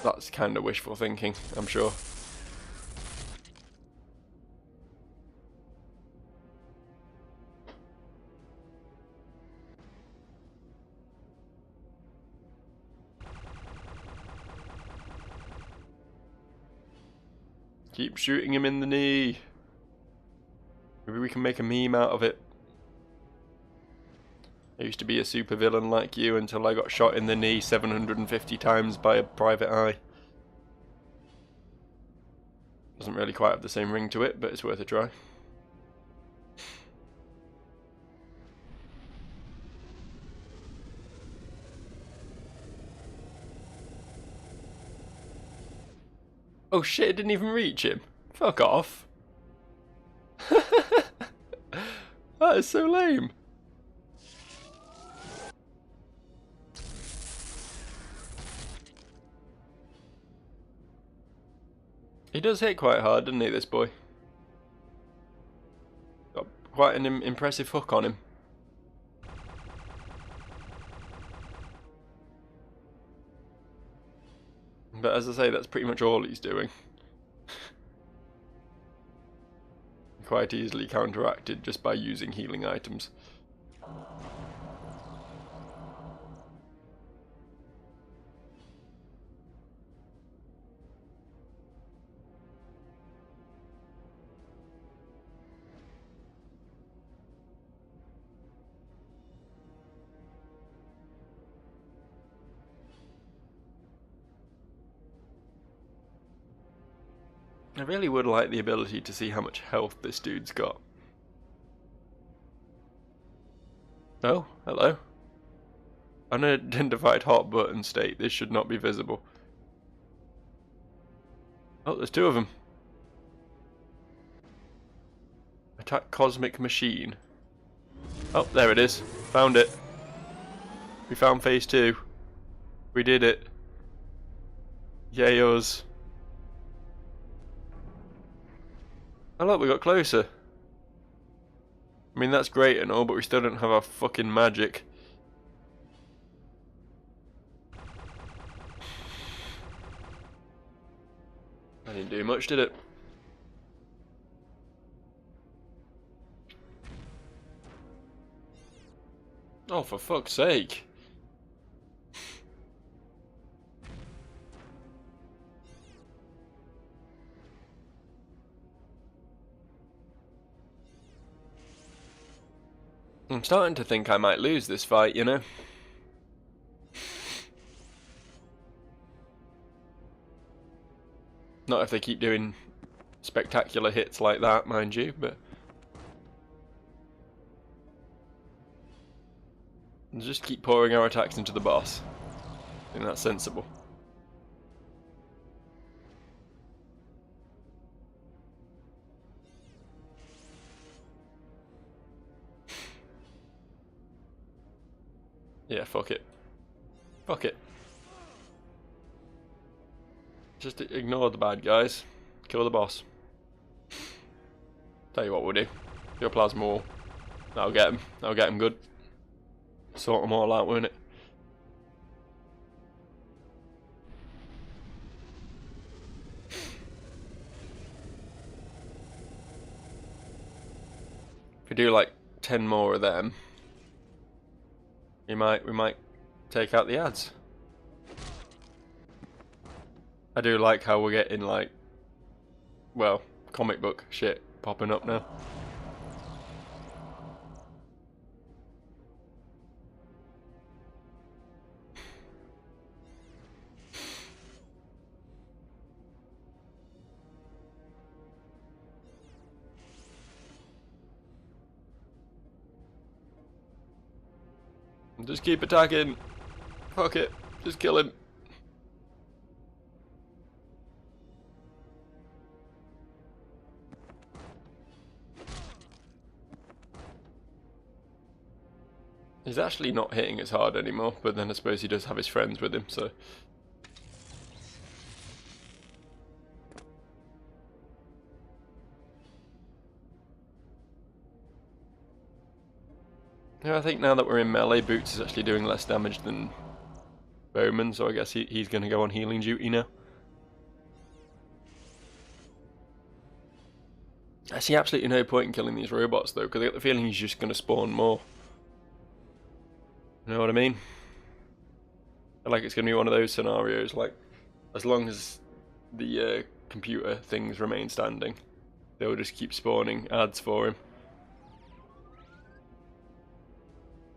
that's kind of wishful thinking, I'm sure. Keep shooting him in the knee. Maybe we can make a meme out of it. I used to be a supervillain like you until I got shot in the knee 750 times by a private eye. Doesn't really quite have the same ring to it, but it's worth a try. Oh shit, it didn't even reach him. Fuck off. That is so lame. He does hit quite hard, doesn't he, this boy? Got quite an impressive hook on him. But as I say, that's pretty much all he's doing. Quite easily counteracted just by using healing items. I really would like the ability to see how much health this dude's got. Oh, hello. Unidentified hot button state. This should not be visible. Oh, there's two of them. Attack cosmic machine. Oh, there it is. Found it. We found phase 2. We did it. Yay us. Oh look, we got closer. I mean, that's great and all, but we still don't have our fucking magic. That didn't do much, did it? Oh, for fuck's sake. I'm starting to think I might lose this fight, you know? Not if they keep doing spectacular hits like that, mind you, but... just keep pouring our attacks into the boss. I think that's sensible. Yeah, fuck it. Fuck it. Just ignore the bad guys. Kill the boss. Tell you what we'll do. Your plasma wall. That'll get him. That'll get him good. Sort them all out, won't it? If we do like 10 more of them, we might take out the ads. I do like how we're getting like, well, comic book shit popping up now. Just keep attacking. Fuck it. Just kill him. He's actually not hitting as hard anymore, but then I suppose he does have his friends with him, so... yeah, I think now that we're in melee, Boots is actually doing less damage than Bowman, so I guess he's going to go on healing duty now. I see absolutely no point in killing these robots though, because I get the feeling he's just going to spawn more. You know what I mean? I feel like it's going to be one of those scenarios, like, as long as the computer things remain standing, they'll just keep spawning ads for him.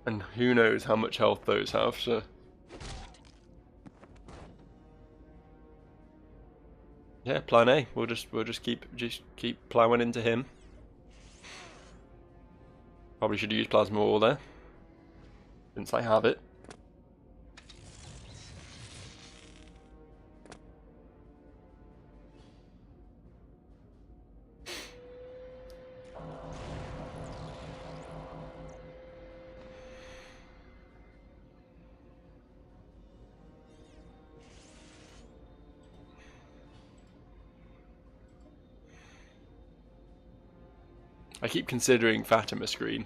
And who knows how much health those have, so... yeah, plan A. We'll just keep plowing into him. Probably should use plasma ore there, since I have it. I keep considering Fatima screen.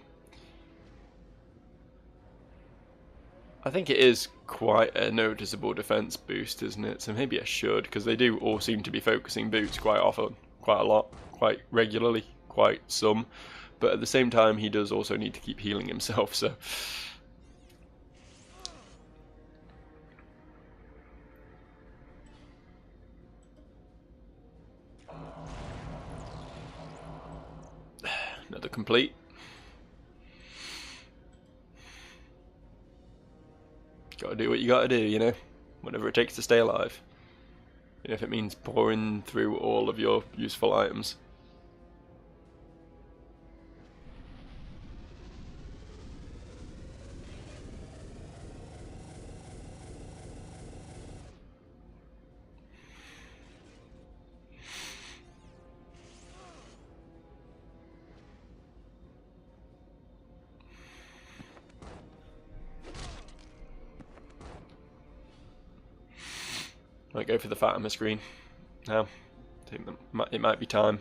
I think it is quite a noticeable defense boost, isn't it? So maybe I should, because they do all seem to be focusing Boots quite often, quite a lot, quite regularly, quite some. But at the same time, he does also need to keep healing himself, so... another complete. Gotta do what you gotta do, you know? Whatever it takes to stay alive. Even if it means pouring through all of your useful items. Might go for the Fatima screen now. I think it might be time.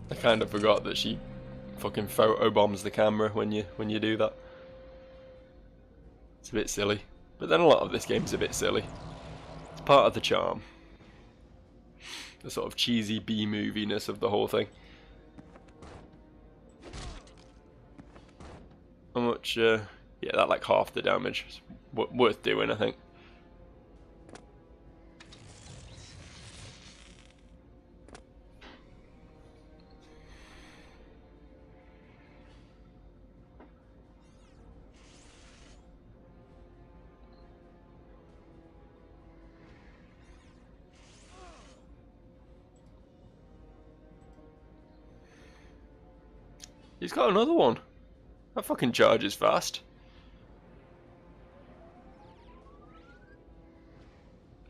I kind of forgot that she fucking photobombs the camera when you do that. It's a bit silly. But then a lot of this game's a bit silly. It's part of the charm. The sort of cheesy B-moviness of the whole thing. How much, yeah, that like half the damage. It's worth doing, I think. He's got another one. That fucking charges fast.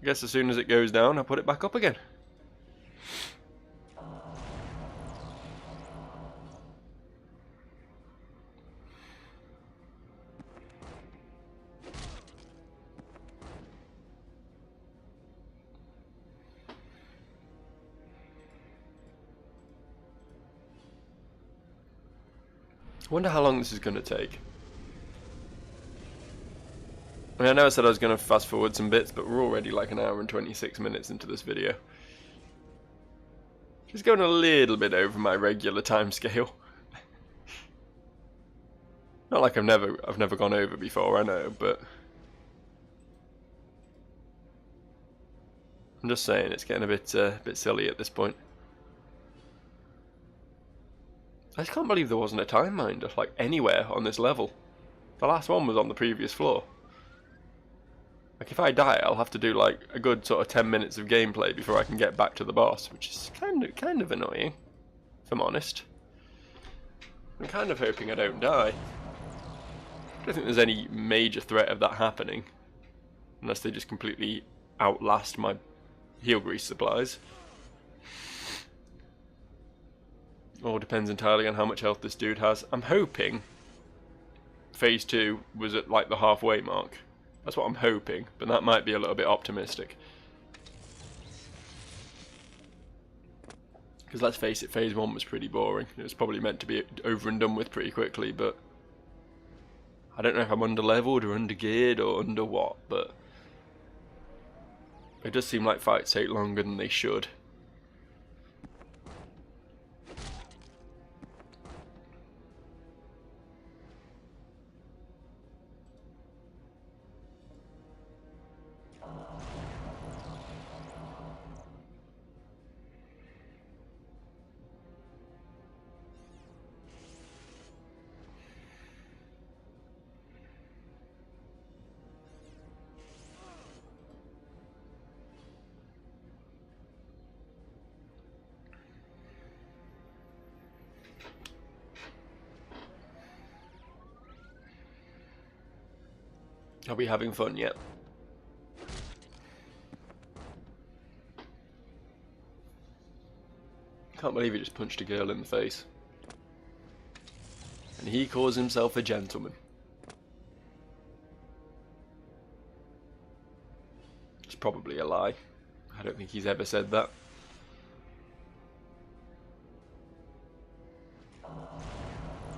I guess as soon as it goes down, I put it back up again. I wonder how long this is going to take. I mean, I know I said I was going to fast forward some bits, but we're already like an hour and 26 minutes into this video. Just going a little bit over my regular time scale. Not like I've never gone over before, I know, but I'm just saying it's getting a bit silly at this point. I just can't believe there wasn't a time minder, like, anywhere on this level. The last one was on the previous floor. Like, if I die, I'll have to do, like, a good sort of 10 minutes of gameplay before I can get back to the boss, which is kind of annoying, if I'm honest. I'm kind of hoping I don't die. I don't think there's any major threat of that happening, unless they just completely outlast my heel grease supplies. All depends entirely on how much health this dude has. I'm hoping phase 2 was at like the halfway mark. That's what I'm hoping, but that might be a little bit optimistic. Because let's face it, phase 1 was pretty boring. It was probably meant to be over and done with pretty quickly, but I don't know if I'm under-leveled or under-geared or under what, but it does seem like fights take longer than they should. Are we having fun yet? Can't believe he just punched a girl in the face. And he calls himself a gentleman. It's probably a lie. I don't think he's ever said that.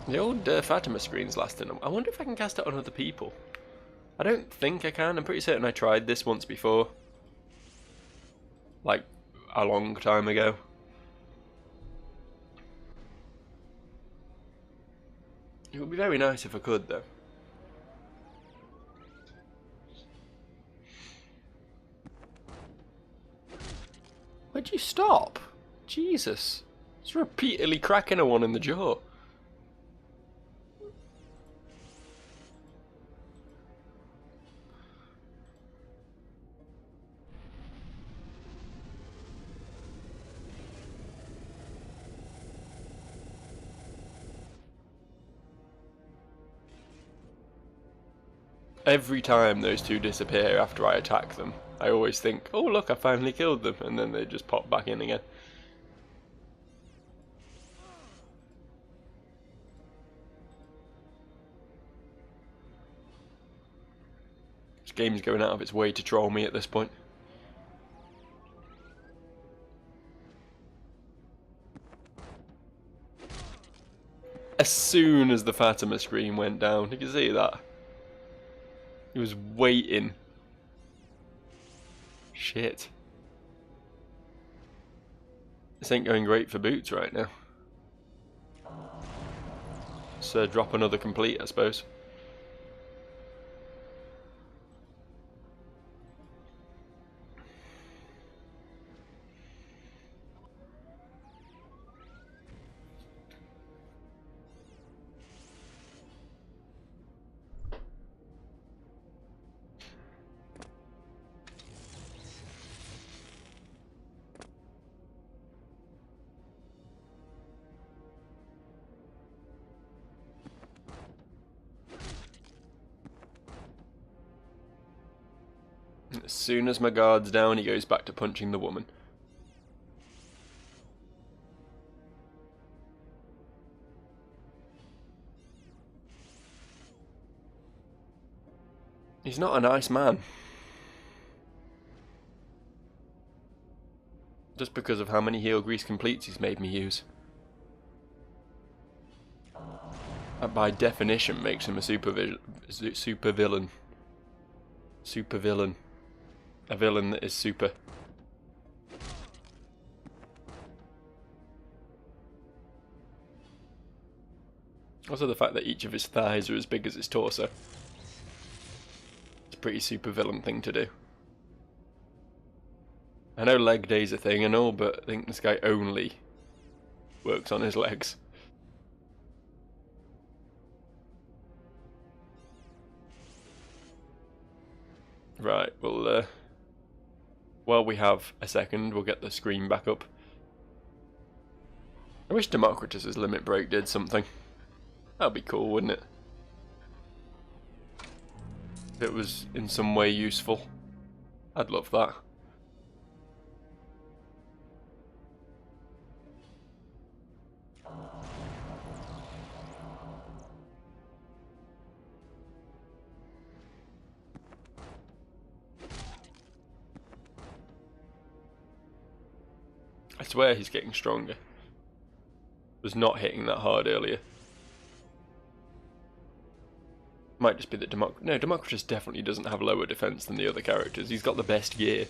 The old Fatima screen's lasting. I wonder if I can cast it on other people. I don't think I can. I'm pretty certain I tried this once before. Like, a long time ago. It would be very nice if I could, though. Where'd you stop? Jesus. It's repeatedly cracking a one in the jaw. Every time those two disappear after I attack them, I always think, oh look, I finally killed them, and then they just pop back in again. This game's going out of its way to troll me at this point. As soon as the Fatima screen went down, you can see that. He was waiting. Shit. This ain't going great for Boots right now. So drop another complete, I suppose. As soon as my guard's down, he goes back to punching the woman. He's not a nice man. Just because of how many heel grease completes he's made me use. That by definition makes him a super villain. Super villain. A villain that is super. Also the fact that each of his thighs are as big as his torso. It's a pretty super villain thing to do. I know leg day's a thing and all, but I think this guy only works on his legs. Right, well, while we have a second, we'll get the screen back up. I wish Democritus's limit break did something. That'd be cool, wouldn't it? If it was in some way useful. I'd love that. I swear he's getting stronger. Was not hitting that hard earlier. Might just be that Democritus definitely doesn't have lower defense than the other characters. He's got the best gear.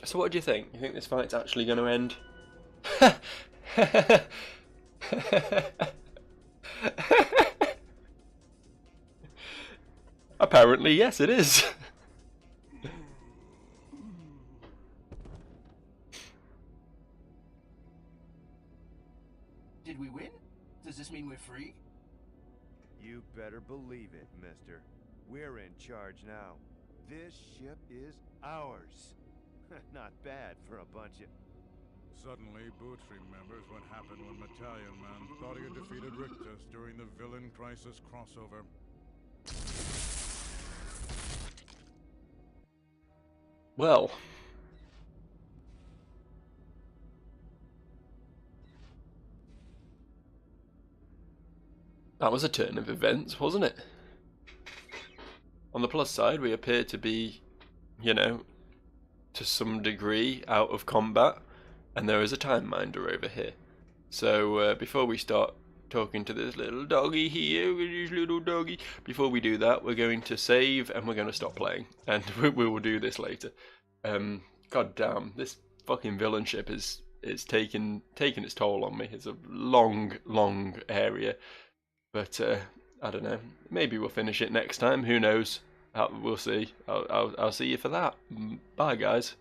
So what do you think? You think this fight's actually going to end? Apparently, yes, it is. Did we win? Does this mean we're free? You better believe it, mister. We're in charge now. This ship is ours. Not bad for a bunch of... Suddenly, Boots remembers what happened when Battalion Man thought he had defeated Rictus during the Villain Crisis crossover. Well. That was a turn of events, wasn't it? On the plus side, we appear to be, you know, to some degree out of combat, and there is a time minder over here. So before we start talking to this little doggy here, before we do that, we're going to save and we're going to stop playing, and we will do this later. God damn, this fucking villain ship is taking its toll on me. It's a long area, But I don't know. Maybe we'll finish it next time. Who knows? We'll see. I'll see you for that. Bye, guys.